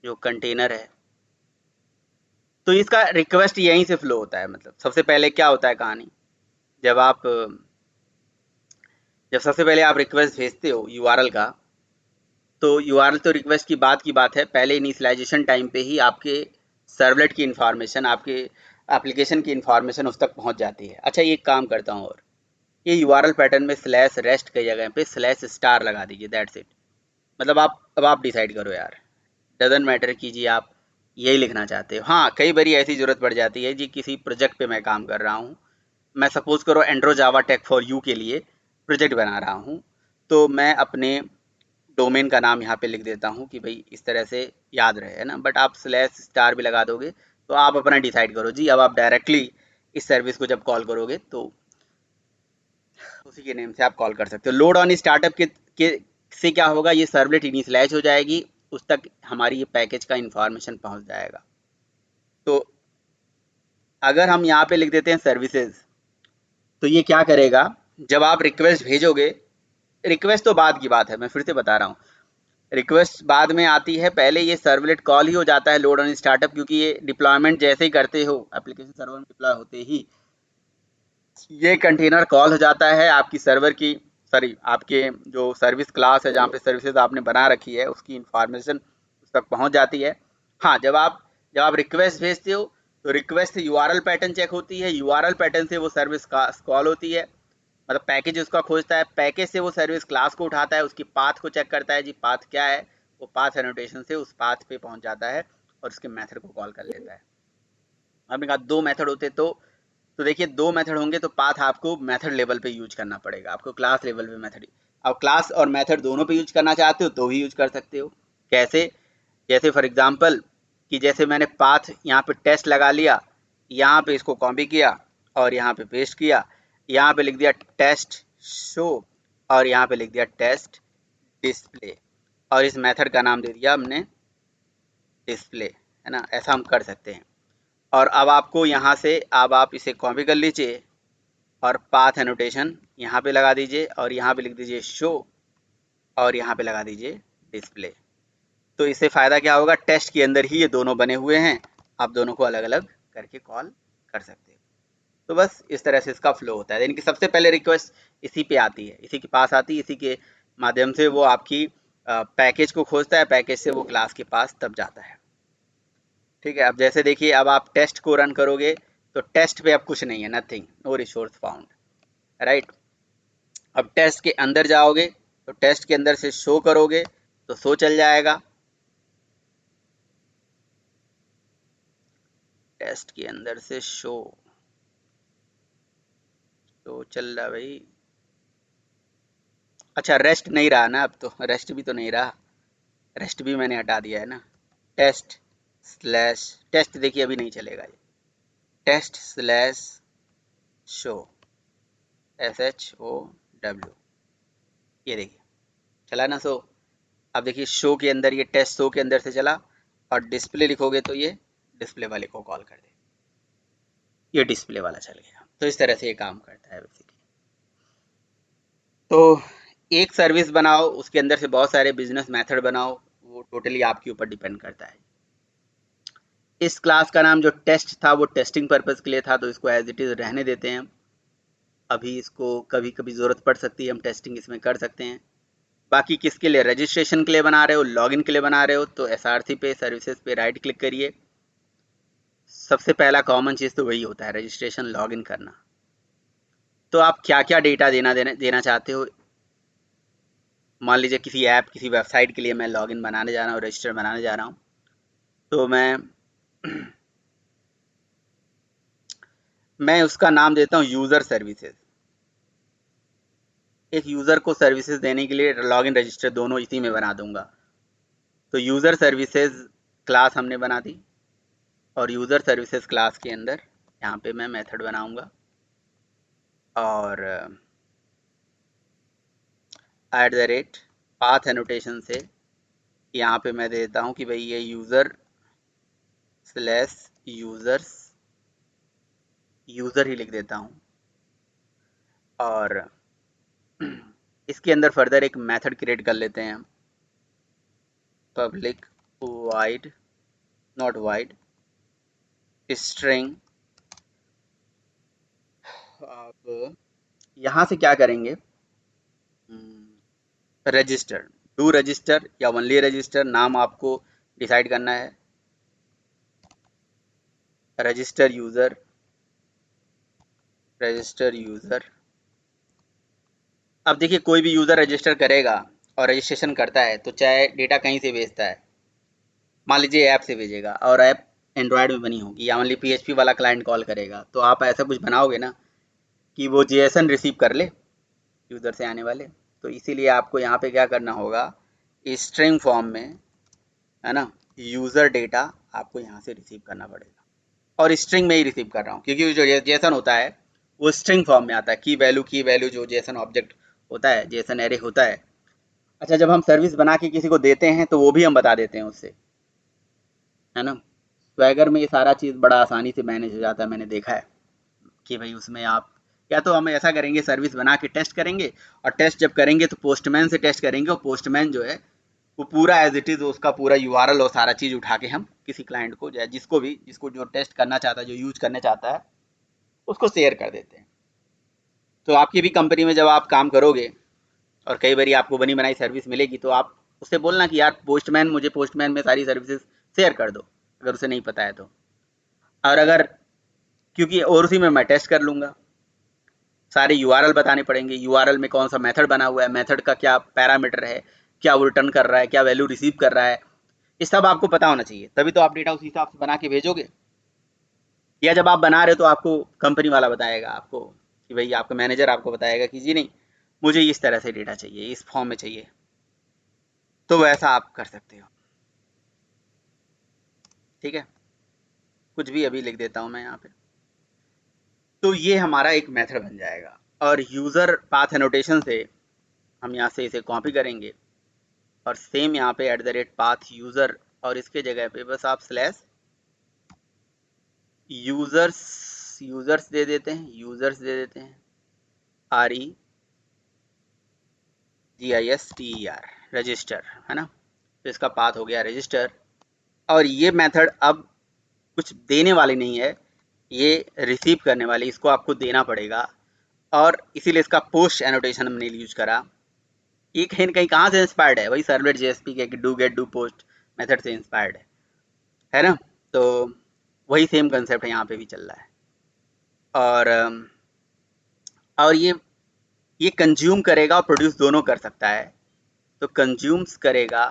जो कंटेनर है। तो इसका रिक्वेस्ट यहीं से फ्लो होता है। मतलब सबसे पहले क्या होता है कहानी, जब सबसे पहले आप रिक्वेस्ट भेजते हो यूआरएल का, तो यूआरएल तो रिक्वेस्ट की बात है, पहले इनिशियलाइजेशन टाइम पे ही आपके सर्वलेट की इन्फॉर्मेशन, आपके एप्लीकेशन की इन्फॉर्मेशन उस तक पहुंच जाती है। अच्छा ये काम करता हूँ, और ये यूआरएल पैटर्न में /rest की जगह पे /* लगा दीजिए, दैट्स इट। मतलब अब आप डिसाइड करो यार, डजंट मैटर कीजिए आप यही लिखना चाहते हो। हाँ कई बारी ऐसी ज़रूरत पड़ जाती है जी, किसी प्रोजेक्ट पे मैं काम कर रहा हूँ, मैं सपोज करो Andro Java Tech for you के लिए प्रोजेक्ट बना रहा हूँ, तो मैं अपने डोमेन का नाम यहाँ पे लिख देता हूँ कि भाई इस तरह से याद रहे, है ना। बट आप /* भी लगा दोगे तो आप अपना डिसाइड करो जी। अब आप डायरेक्टली इस सर्विस को जब कॉल करोगे तो उसी के नेम से आप कॉल कर सकते हो। लोड ऑन स्टार्टअप के से क्या होगा, ये सर्वलेट इनिशियलाइज हो जाएगी, उस तक हमारी ये पैकेज का इंफॉर्मेशन पहुंच जाएगा। तो अगर हम यहाँ पे लिख देते हैं सर्विसेज, तो ये क्या करेगा, जब आप रिक्वेस्ट भेजोगे, रिक्वेस्ट तो बाद की बात है, मैं फिर से बता रहा हूँ, रिक्वेस्ट बाद में आती है, पहले ये सर्वलेट कॉल ही हो जाता है लोड ऑन स्टार्टअप, क्योंकि ये डिप्लॉयमेंट जैसे ही करते हो एप्लीकेशन सर्वर में डिप्लॉय होते ही ये कंटेनर कॉल हो जाता है आपकी सर्वर की, सॉरी आपके जो सर्विस क्लास है जहाँ पे सर्विसेज आपने बना रखी है उसकी इंफॉर्मेशन उस तक पहुँच जाती है। हाँ, जब आप रिक्वेस्ट भेजते हो तो रिक्वेस्ट से यूआरएल पैटर्न चेक होती है, यूआरएल पैटर्न से वो सर्विस कॉल होती है, मतलब पैकेज उसका खोजता है, पैकेज से वो सर्विस क्लास को उठाता है, उसकी पाथ को चेक करता है जी पाथ क्या है, वो पाथ एनोटेशन से उस पाथ पे पहुंच जाता है और उसके मेथड को कॉल कर लेता है। आपने कहा 2 मेथड होते तो देखिए 2 मेथड होंगे तो पाथ आपको मेथड लेवल पे यूज करना पड़ेगा, आपको क्लास लेवल पे मेथड। अब क्लास और मेथड दोनों पे यूज करना चाहते हो तो भी यूज कर सकते हो। कैसे? जैसे फॉर एग्जांपल कि जैसे मैंने पाथ यहाँ पे टेस्ट लगा लिया, यहाँ पे इसको कॉपी किया और यहाँ पे पेस्ट किया, यहाँ पे लिख दिया टेस्ट शो और यहाँ पे लिख दिया टेस्ट डिस्प्ले और इस मेथड का नाम दे दिया हमने डिस्प्ले, है ना। ऐसा हम कर सकते हैं। और अब आपको यहाँ से अब आप इसे कॉपी कर लीजिए और पाथ एनोटेशन यहाँ पे लगा दीजिए और यहाँ पे लिख दीजिए शो और यहाँ पे लगा दीजिए डिस्प्ले। तो इससे फ़ायदा क्या होगा, टेस्ट के अंदर ही ये दोनों बने हुए हैं, आप दोनों को अलग अलग करके कॉल कर सकते हो। तो बस इस तरह से इसका फ्लो होता है। यानी कि सबसे पहले रिक्वेस्ट इसी पे आती है, इसी के पास आती है, इसी के माध्यम से वो आपकी पैकेज को खोजता है, पैकेज से वो क्लास के पास तब जाता है। ठीक है, अब जैसे देखिए अब आप टेस्ट को रन करोगे तो टेस्ट पे अब कुछ नहीं है, nothing, no resource found, right. अब टेस्ट के अंदर जाओगे तो टेस्ट के अंदर से शो करोगे तो शो चल जाएगा, टेस्ट के अंदर से शो तो चल रहा भाई। अच्छा, रेस्ट नहीं रहा ना, अब तो रेस्ट भी तो नहीं रहा, रेस्ट भी मैंने हटा दिया है ना। टेस्ट स्लैश टेस्ट देखिए अभी नहीं चलेगा, ये टेस्ट स्लैश शो SHOW, ये देखिए चला ना शो। अब देखिए शो के अंदर ये टेस्ट शो के अंदर से चला और डिस्प्ले लिखोगे तो ये डिस्प्ले वाले को कॉल कर दे, ये डिस्प्ले वाला चल गया। तो इस तरह से ये काम करता है बेसिकली। तो एक सर्विस बनाओ, उसके अंदर से बहुत सारे बिजनेस मेथड बनाओ, वो टोटली आपके ऊपर डिपेंड करता है। इस क्लास का नाम जो टेस्ट था वो टेस्टिंग पर्पस के लिए था, तो इसको एज इट इज रहने देते हैं। अभी इसको कभी कभी ज़रूरत पड़ सकती है, हम टेस्टिंग इसमें कर सकते हैं। बाकी किसके लिए, रजिस्ट्रेशन के लिए बना रहे हो, लॉगिन के लिए बना रहे हो, तो SRC पे सर्विसेज पे राइट क्लिक करिए। सबसे पहला कॉमन चीज़ तो वही होता है, रजिस्ट्रेशन लॉगिन करना। तो आप क्या क्या डेटा देना चाहते हो। मान लीजिए किसी ऐप किसी वेबसाइट के लिए मैं लॉगिन बनाने जा रहा हूँ, रजिस्टर बनाने जा रहा हूँ, तो मैं उसका नाम देता हूँ यूज़र सर्विसेज। एक यूज़र को सर्विसेज देने के लिए लॉगिन रजिस्टर दोनों इसी में बना दूंगा। तो यूज़र सर्विसेज क्लास हमने बना दी और यूज़र सर्विसेज क्लास के अंदर यहाँ पे मैं मेथड बनाऊंगा और @ पाथ एनोटेशन से यहाँ पे मैं देता हूँ कि भाई ये यूज़र स्लैश यूज़र ही लिख देता हूँ और इसके अंदर फर्दर एक मेथड क्रिएट कर लेते हैं हम, public wide not wide string. अब यहाँ से क्या करेंगे, रजिस्टर, डू रजिस्टर या ओनली रजिस्टर, नाम आपको डिसाइड करना है। रजिस्टर यूज़र अब देखिए कोई भी यूज़र रजिस्टर करेगा और रजिस्ट्रेशन करता है तो चाहे डेटा कहीं से भेजता है, मान लीजिए ऐप से भेजेगा और ऐप एंड्रॉयड में बनी होगी या ओनली PHP वाला क्लाइंट कॉल करेगा, तो आप ऐसा कुछ बनाओगे ना कि वो JSON रिसीव कर ले यूज़र से आने वाले। तो इसीलिए आपको यहाँ पे क्या करना होगा, स्ट्रिंग फॉर्म में, है ना, यूज़र डेटा आपको यहाँ से रिसीव करना पड़ेगा। और स्ट्रिंग में ही रिसीव कर रहा हूँ क्योंकि जो JSON होता है वो स्ट्रिंग फॉर्म में आता है, की वैल्यू जो JSON ऑब्जेक्ट होता है, JSON एरे होता है। अच्छा, जब हम सर्विस बना के किसी को देते हैं तो वो भी हम बता देते हैं उससे, है ना। स्वैगर में ये सारा चीज़ बड़ा आसानी से मैनेज हो जाता है, मैंने देखा है कि भाई उसमें आप या तो हम ऐसा करेंगे, सर्विस बना के टेस्ट करेंगे और टेस्ट जब करेंगे तो पोस्टमैन से टेस्ट करेंगे और पोस्टमैन जो है वो पूरा एज इट इज़ उसका पूरा URL और सारा चीज़ उठा के हम किसी क्लाइंट को या जिसको जो टेस्ट करना चाहता है, जो यूज करना चाहता है, उसको शेयर कर देते हैं। तो आपकी भी कंपनी में जब आप काम करोगे और कई बार आपको बनी बनाई सर्विस मिलेगी तो आप उससे बोलना कि यार पोस्टमैन मुझे पोस्टमैन में सारी सर्विसेज शेयर कर दो, अगर उसे नहीं पता है तो। और अगर क्योंकि और उसी में मैं टेस्ट कर लूँगा, सारे यूआरएल बताने पड़ेंगे, यूआरएल में कौन सा मेथड बना हुआ है, मेथड का क्या पैरामीटर है, क्या वो रिटर्न कर रहा है, क्या वैल्यू रिसीव कर रहा है, ये सब आपको पता होना चाहिए, तभी तो आप डेटा उसी हिसाब से बना के भेजोगे। या जब आप बना रहे हो तो आपको कंपनी वाला बताएगा आपको कि भाई, आपका मैनेजर आपको बताएगा कि जी नहीं, मुझे इस तरह से डेटा चाहिए, इस फॉर्म में चाहिए, तो वैसा आप कर सकते हो। ठीक है, कुछ भी अभी लिख देता हूँ मैं यहाँ पे। तो ये हमारा एक मेथड बन जाएगा, और यूज़र पाथ एनोटेशन से हम यहाँ से इसे कॉपी करेंगे और सेम यहाँ पे @path यूज़र, और इसके जगह पे बस आप स्लैश यूज़र्स दे देते हैं, REGISTER, रजिस्टर, है ना। तो इसका पाथ हो गया रजिस्टर। और ये मेथड अब कुछ देने वाली नहीं है, ये रिसीव करने वाली, इसको आपको देना पड़ेगा, और इसीलिए इसका पोस्ट एनोटेशन हमने यूज करा। ये कहीं न कहीं कहाँ से इंस्पायर्ड है, वही सर्वलेट जेएसपी के do get do post method से इंस्पायर्ड है ना। तो वही सेम कंसेप्ट है यहाँ पे भी चल रहा है। और ये कंज्यूम करेगा और प्रोड्यूस दोनों कर सकता है। तो कंज्यूम्स करेगा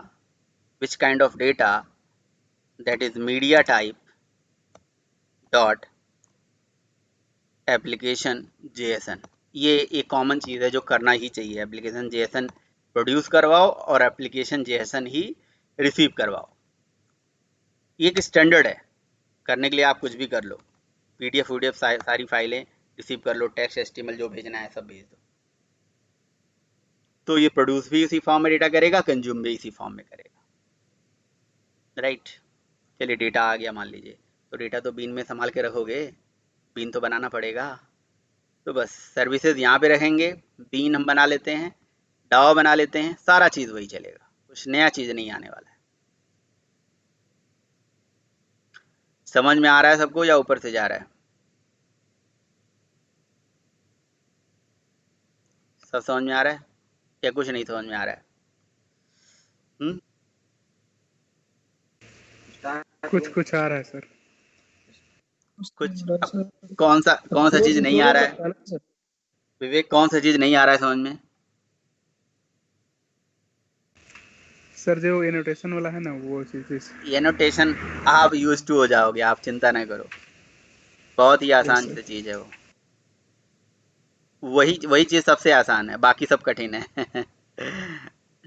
which kind of data, that is media type dot application JSON. ये एक कॉमन चीज़ है जो करना ही चाहिए, एप्लीकेशन जेएसएन प्रोड्यूस करवाओ और एप्लीकेशन जेएसएन ही रिसीव करवाओ। ये एक स्टैंडर्ड है, करने के लिए आप कुछ भी कर लो, पीडीएफ वीडीएफ सारी फाइलें रिसीव कर लो, टेक्स्ट एचटीएमएल जो भेजना है सब भेज दो। तो ये प्रोड्यूस भी इसी फॉर्म में डेटा करेगा, कंज्यूम भी इसी फॉर्म में करेगा, राइट। चलिए डेटा आ गया मान लीजिए, तो डेटा तो बीन में संभाल के रखोगे, बीन तो बनाना पड़ेगा। तो बस सर्विसेज यहाँ पे रखेंगे, बीन हम बना लेते हैं, डावा बना लेते हैं, सारा चीज़ वही चलेगा, कुछ नया चीज़ नहीं आने वाला है। समझ में आ रहा है सबको या ऊपर से जा रहा है? सब समझ में आ रहा है या कुछ नहीं समझ में आ रहा है? कुछ आ रहा है सर। कुछ कौन सा चीज नहीं आ रहा है विवेक, कौन सा चीज नहीं आ रहा है समझ में? सर जो एनोटेशन वाला है ना, वो चीज। एनोटेशन आप यूज टू हो जाओगे, आप चिंता न करो, बहुत ही आसान सी चीज है वो। वही चीज सबसे आसान है, बाकी सब कठिन है।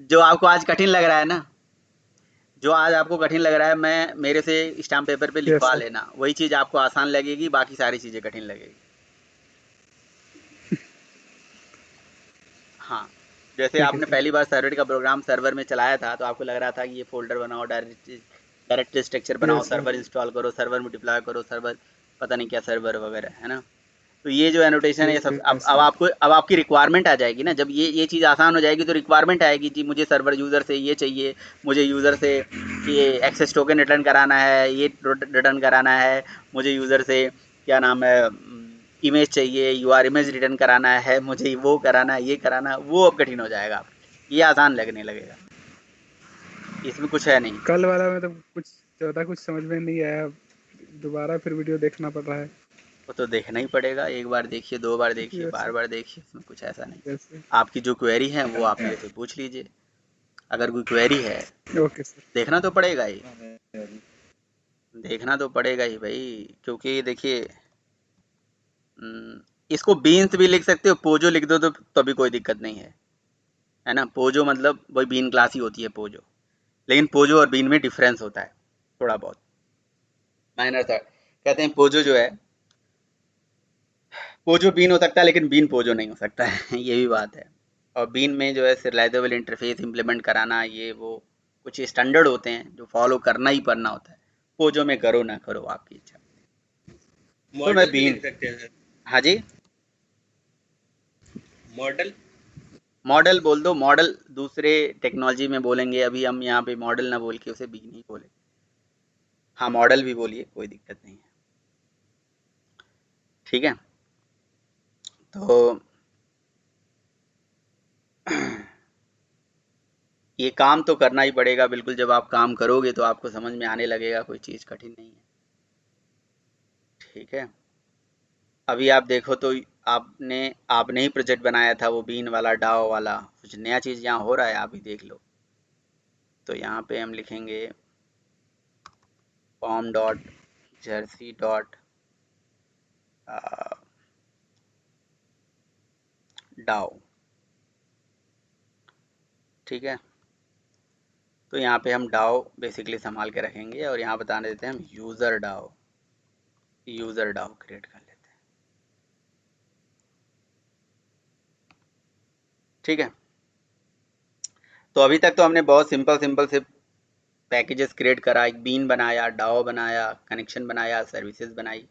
जो आपको आज कठिन लग रहा है ना, जो आज आपको कठिन लग रहा है, मैं मेरे से स्टाम्प पेपर पे लिखवा लेना, वही चीज आपको आसान लगेगी, बाकी सारी चीजें कठिन लगेगी। हाँ, जैसे आपने पहली बार सर्वर का प्रोग्राम सर्वर में चलाया था तो आपको लग रहा था कि ये फोल्डर बनाओ, डायरेक्टरी स्ट्रक्चर बनाओ, सर्वर इंस्टॉल करो, सर्वर में डिप्लॉय करो, सर्वर पता नहीं क्या सर्वर वगैरह, है ना। तो ये जो एनोटेशन है ये सब अब आपकी रिक्वायरमेंट आ जाएगी ना, जब ये चीज़ आसान हो जाएगी तो रिक्वायरमेंट आएगी जी, मुझे सर्वर यूज़र से ये चाहिए, मुझे यूज़र से ये एक्सेस टोकन रिटर्न कराना है, ये रिटर्न कराना है, मुझे यूज़र से क्या नाम है इमेज चाहिए, यूआर इमेज रिटर्न कराना है, मुझे वो कराना है, ये कराना है, वो अब कठिन हो जाएगा, ये आसान लगने लगेगा, इसमें कुछ है नहीं। कल वाला में तो कुछ ज़्यादा कुछ समझ में नहीं आया, दोबारा फिर वीडियो देखना पड़ रहा है। वो तो देखना ही पड़ेगा, एक बार देखिए, दो बार देखिए, बार बार देखिए, इसमें कुछ ऐसा नहीं। आपकी जो क्वेरी है वो आप मेरे से पूछ लीजिए, अगर कोई क्वेरी है। Okay sir. देखना तो पड़ेगा ही, देखना तो पड़ेगा ही भाई, क्योंकि देखिए इसको बीन्स भी लिख सकते हो, पोजो लिख दो तो भी कोई दिक्कत नहीं है ना। पोजो मतलब वही बीन क्लास ही होती है पोजो, लेकिन पोजो और बीन में डिफरेंस होता है थोड़ा बहुत, माइनर था। कहते हैं पोजो जो है, पोजो बीन हो सकता है लेकिन बीन पोजो नहीं हो सकता है। ये भी बात है। और बीन में जो है सिरियलाइजेबल इंटरफेस इम्प्लीमेंट कराना, ये वो कुछ स्टैंडर्ड होते हैं जो फॉलो करना ही पड़ना होता है। पोजो में करो ना करो आपकी इच्छा। तो मैं बीन, हाँ जी, मॉडल बोल दो, मॉडल दूसरे टेक्नोलॉजी में बोलेंगे, अभी हम यहाँ पे मॉडल ना बोल के उसे बीन ही बोले। हाँ मॉडल भी बोलिए, कोई दिक्कत नहीं है, ठीक है। तो ये काम तो करना ही पड़ेगा बिल्कुल। जब आप काम करोगे तो आपको समझ में आने लगेगा, कोई चीज़ कठिन नहीं है। ठीक है, अभी आप देखो तो आपने ही प्रोजेक्ट बनाया था वो बीन वाला, डाओ वाला। कुछ नया चीज़ यहाँ हो रहा है, आप ही देख लो। तो यहाँ पे हम लिखेंगे form dot jersey dot dao. ठीक है, तो यहाँ पे हम डाओ बेसिकली संभाल के रखेंगे और यहाँ बता देते हैं हम यूज़र डाओ क्रिएट कर लेते हैं। ठीक है, तो अभी तक तो हमने बहुत सिंपल से पैकेजेस क्रिएट करा, एक बीन बनाया, डाओ बनाया, कनेक्शन बनाया, सर्विसेज बनाई।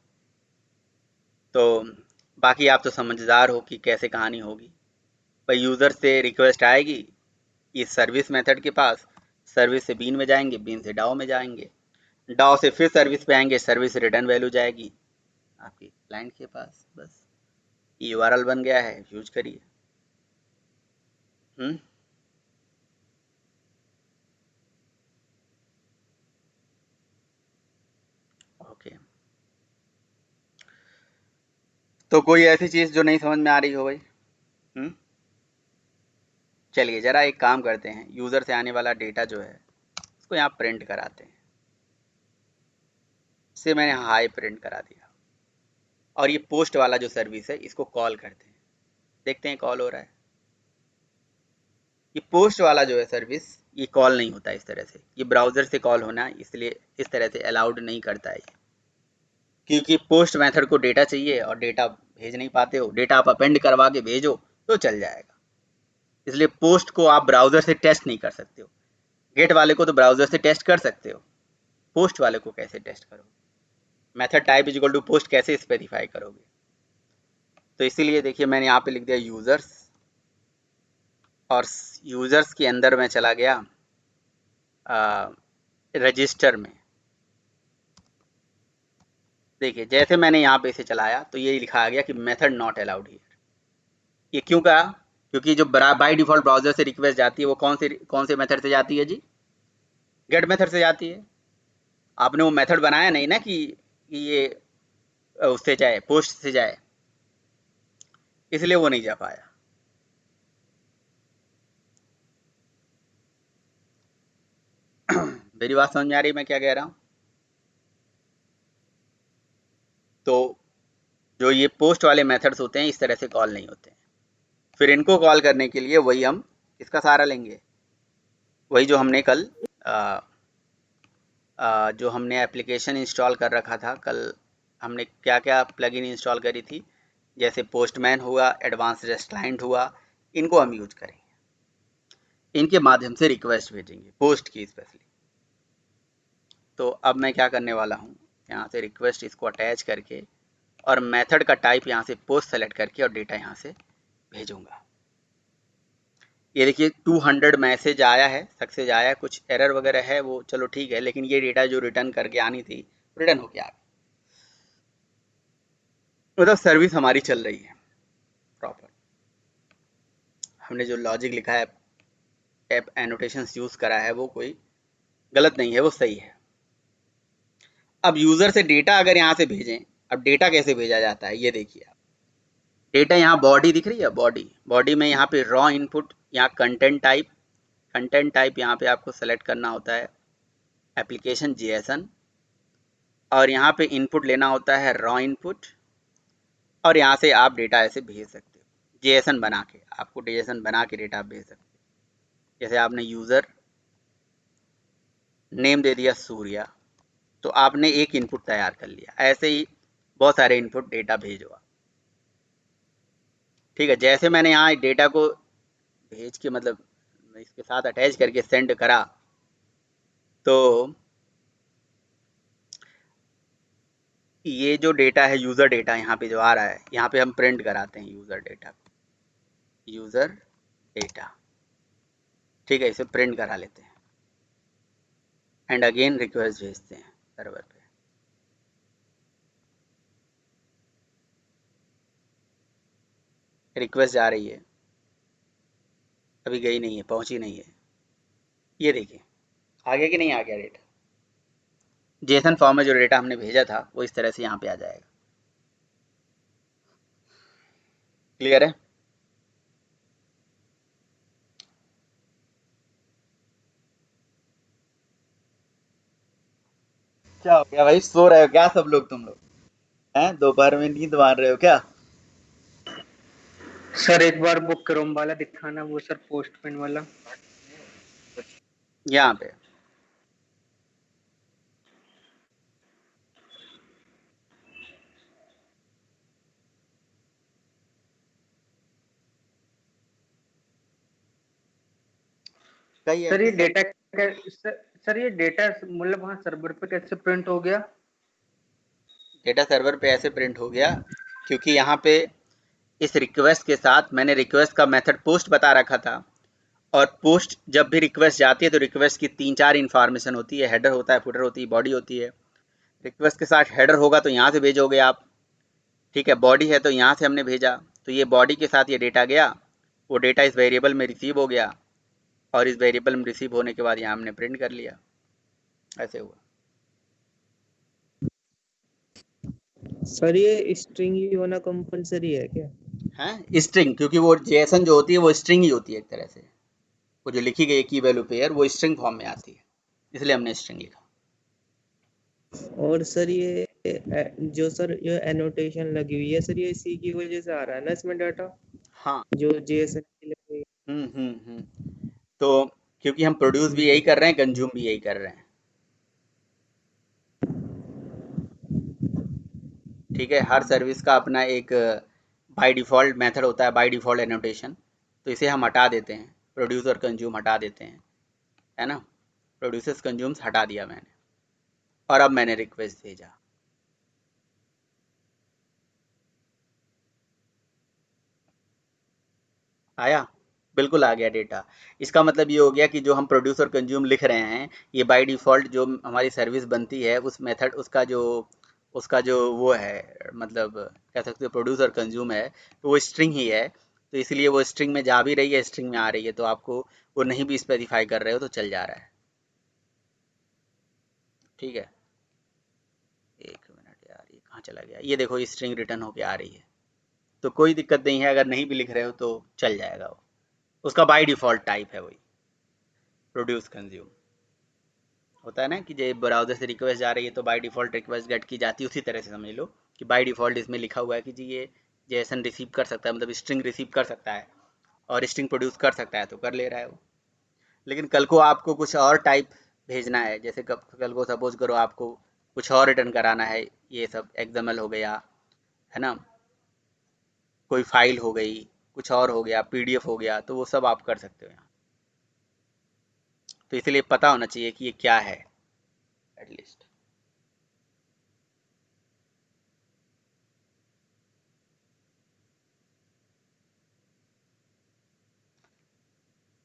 तो बाकी आप तो समझदार हो कि कैसे कहानी होगी। पर यूज़र से रिक्वेस्ट आएगी इस सर्विस मेथड के पास, सर्विस से बीन में जाएंगे, बीन से डाओ में जाएंगे, डाओ से फिर सर्विस पे आएंगे, सर्विस रिटर्न वैल्यू जाएगी आपके क्लाइंट के पास। बस यूआरएल बन गया है, यूज करिए। ओके, तो कोई ऐसी चीज़ जो नहीं समझ में आ रही हो भाई? चलिए ज़रा एक काम करते हैं, यूज़र से आने वाला डेटा जो है उसको यहाँ प्रिंट कराते हैं। से मैंने हाई प्रिंट करा दिया, और ये पोस्ट वाला जो सर्विस है इसको कॉल करते हैं। देखते हैं कॉल हो रहा है। ये पोस्ट वाला जो है सर्विस, ये कॉल नहीं होता इस तरह से, ये ब्राउज़र से कॉल होना, इसलिए इस तरह से अलाउड नहीं करता है ये। क्योंकि पोस्ट मेथड को डेटा चाहिए और डेटा भेज नहीं पाते हो, डेटा आप अपेंड करवा के भेजो तो चल जाएगा। इसलिए पोस्ट को आप ब्राउज़र से टेस्ट नहीं कर सकते हो। गेट वाले को तो ब्राउज़र से टेस्ट कर सकते हो, पोस्ट वाले को कैसे टेस्ट करोगे? Method type is equal to post कैसे स्पेसिफाई करोगे? तो इसीलिए देखिए मैंने यहाँ पे लिख दिया यूज़र्स, और यूज़र्स के अंदर मैं चला गया रजिस्टर में। देखिए जैसे मैंने यहाँ पे इसे चलाया तो ये लिखा आ गया कि मेथड नॉट अलाउड हियर। ये क्यों कहा? क्योंकि जो बाय डिफॉल्ट ब्राउज़र से रिक्वेस्ट जाती है वो कौन से मेथड से जाती है जी? गेट मेथड से जाती है। आपने वो मेथड बनाया नहीं ना कि ये उससे जाए, पोस्ट से जाए, इसलिए वो नहीं जा पाया। मेरी बात समझ में आ रही है मैं क्या कह रहा हूँ? तो जो ये पोस्ट वाले मेथड्स होते हैं इस तरह से कॉल नहीं होते हैं। फिर इनको कॉल करने के लिए वही हम इसका सहारा लेंगे, वही जो हमने कल जो हमने एप्लीकेशन इंस्टॉल कर रखा था। कल हमने क्या क्या प्लगइन इंस्टॉल करी थी, जैसे पोस्टमैन हुआ, एडवांस रेस्ट क्लाइंट हुआ, इनको हम यूज करेंगे। इनके माध्यम से रिक्वेस्ट भेजेंगे, पोस्ट की स्पेशली। तो अब मैं क्या करने वाला हूँ, यहाँ से रिक्वेस्ट इसको अटैच करके और मेथड का टाइप यहाँ से पोस्ट सेलेक्ट करके और डेटा यहाँ से भेजूंगा। ये देखिए 200 मैसेज आया है, सक्सेस आया है, कुछ एरर वगैरह है वो चलो ठीक है, लेकिन ये डेटा जो रिटर्न करके आनी थी रिटर्न होके आ गई। मतलब सर्विस हमारी चल रही है प्रॉपर। हमने जो लॉजिक लिखा है, ऐप एनोटेशंस यूज करा है, वो कोई गलत नहीं है, वो सही है। अब यूजर से डेटा अगर यहाँ से भेजें, अब डेटा कैसे भेजा जाता है ये देखिए आप। डेटा यहाँ बॉडी दिख रही है, बॉडी में यहाँ पे रॉ इनपुट, यहाँ कंटेंट टाइप यहाँ पे आपको सेलेक्ट करना होता है एप्लीकेशन JSON, और यहाँ पे इनपुट लेना होता है रॉ इनपुट, और यहाँ से आप डेटा ऐसे भेज सकते हो JSON बना के। आपको JSON बना के डेटा भेज सकते हो। जैसे आपने यूज़र नेम दे दिया सूर्या, तो आपने एक इनपुट तैयार कर लिया। ऐसे ही बहुत सारे इनपुट डेटा भेजो आप। ठीक है, जैसे मैंने यहाँ डेटा को भेज के मतलब इसके साथ अटैच करके सेंड करा, तो ये जो डेटा है यूज़र डेटा यहाँ पे जो आ रहा है, यहाँ पे हम प्रिंट कराते हैं यूज़र डेटा। ठीक है, इसे प्रिंट करा लेते हैं एंड अगेन रिक्वेस्ट भेजते हैं सर्वर पे। रिक्वेस्ट जा रही है, अभी गई नहीं है, पहुंची नहीं है। ये देखिए आ गया कि नहीं आ गया डेटा। जेसन फॉर्म में जो डेटा हमने भेजा था वो इस तरह से यहाँ पे आ जाएगा। क्लियर है? क्या हो गया भाई, सो रहे हो क्या सब लोग, तुम लोग हैं? दोपहर में नींद मार रहे हो क्या? सर एक बार वो क्रोम वाला दिखाना, वो सर पोस्टमैन वाला। यहाँ पे कई सर ये ऐसे डेटा सर ये डेटा मतलब वहाँ सर्वर पे कैसे प्रिंट हो गया? डेटा सर्वर पे ऐसे प्रिंट हो गया क्योंकि यहाँ पे इस रिक्वेस्ट के साथ मैंने रिक्वेस्ट का मेथड पोस्ट बता रखा था, और पोस्ट जब भी रिक्वेस्ट जाती है तो रिक्वेस्ट की 3-4 इन्फॉर्मेशन होती है। हेडर होता है, फुटर होती है, बॉडी होती है। रिक्वेस्ट के साथ हेडर होगा तो यहाँ से भेजोगे आप, ठीक है। बॉडी है तो यहाँ से हमने भेजा, तो ये बॉडी के साथ ये डेटा गया, वो डेटा इस वेरिएबल में रिसीव हो गया, और इस वेरिएबल में रिसीव होने के बाद यहाँ हमने प्रिंट कर लिया। ऐसे हुआ। सर ये स्ट्रिंग ही होना कंपलसरी है क्या? है स्ट्रिंग, क्योंकि वो जेएसएन जो होती है वो स्ट्रिंग ही होती है एक तरह से। वो जो लिखी गई की वैल्यू पेयर वो स्ट्रिंग फॉर्म में आती है, इसलिए हमने स्ट्रिंग लिखा। और सर ये जो सर ये एनोटेशन लगी हुई है सर, ये इसी की वजह से आ रहा है ना इसमें डाटा, हाँ। जो जेएसएन की लगी हुई है। तो क्योंकि हम प्रोड्यूस भी यही कर रहे हैं, कंज्यूम भी यही कर रहे हैं, ठीक है। हर सर्विस का अपना एक बाय डिफ़ॉल्ट मेथड होता है, बाय डिफ़ॉल्ट एनोटेशन। तो इसे हम हटा देते हैं, प्रोड्यूस और कंज्यूम हटा देते हैं, है ना। प्रोड्यूसर्स कंज्यूम्स हटा दिया मैंने, और अब मैंने रिक्वेस्ट भेजा। आया? बिल्कुल आ गया डेटा। इसका मतलब ये हो गया कि जो हम प्रोड्यूस और कंज्यूम लिख रहे हैं, ये बाय डिफ़ॉल्ट जो हमारी सर्विस बनती है उस मेथड उसका जो वो है, मतलब कह सकते हो प्रोड्यूस और कंज्यूम है, तो वो स्ट्रिंग ही है। तो इसलिए वो स्ट्रिंग में जा भी रही है, स्ट्रिंग में आ रही है, तो आपको वो नहीं भी स्पेसिफाई कर रहे हो तो चल जा रहा है, ठीक है। एक मिनट यार, ये कहाँ चला गया? ये देखो स्ट्रिंग रिटर्न होके आ रही है, तो कोई दिक्कत नहीं है। अगर नहीं भी लिख रहे हो तो चल जाएगा वो, उसका बाय डिफ़ॉल्ट टाइप है वही प्रोड्यूस कंज्यूम। होता है ना कि जब ब्राउज़र से रिक्वेस्ट जा रही है तो बाय डिफ़ॉल्ट रिक्वेस्ट गेट की जाती है, उसी तरह से समझ लो कि बाय डिफ़ॉल्ट इसमें लिखा हुआ है कि जी ये जेएसएन रिसीव कर सकता है, मतलब स्ट्रिंग रिसीव कर सकता है और स्ट्रिंग प्रोड्यूस कर सकता है, तो कर ले रहा है वो। लेकिन कल को आपको कुछ और टाइप भेजना है, जैसे कल को सपोज करो आपको कुछ और रिटर्न कराना है, ये सब एक्सएमएल हो गया, है ना, कोई फाइल हो गई, कुछ और हो गया, पीडीएफ हो गया, तो वो सब आप कर सकते हो यहाँ। तो इसलिए पता होना चाहिए कि ये क्या है एटलीस्ट।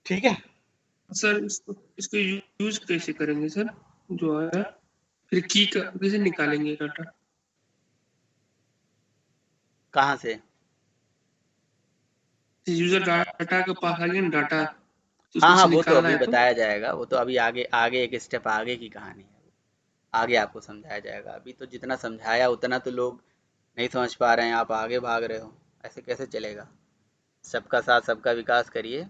ठीक है। सर इसको यूज कैसे करेंगे सर, जो है फिर की का कैसे निकालेंगे डाटा? कहाँ से? यूजर डाटा के पास आ गया ना डाटा, तो हाँ उसको हाँ, से वो तो निकालना अभी है तो बताया जाएगा, वो तो अभी आगे आगे एक स्टेप आगे की कहानी है, आगे आपको समझाया जाएगा। अभी तो जितना समझाया उतना तो लोग नहीं समझ पा रहे हैं, आप आगे भाग रहे हो, ऐसे कैसे चलेगा। सबका साथ सबका विकास करिए।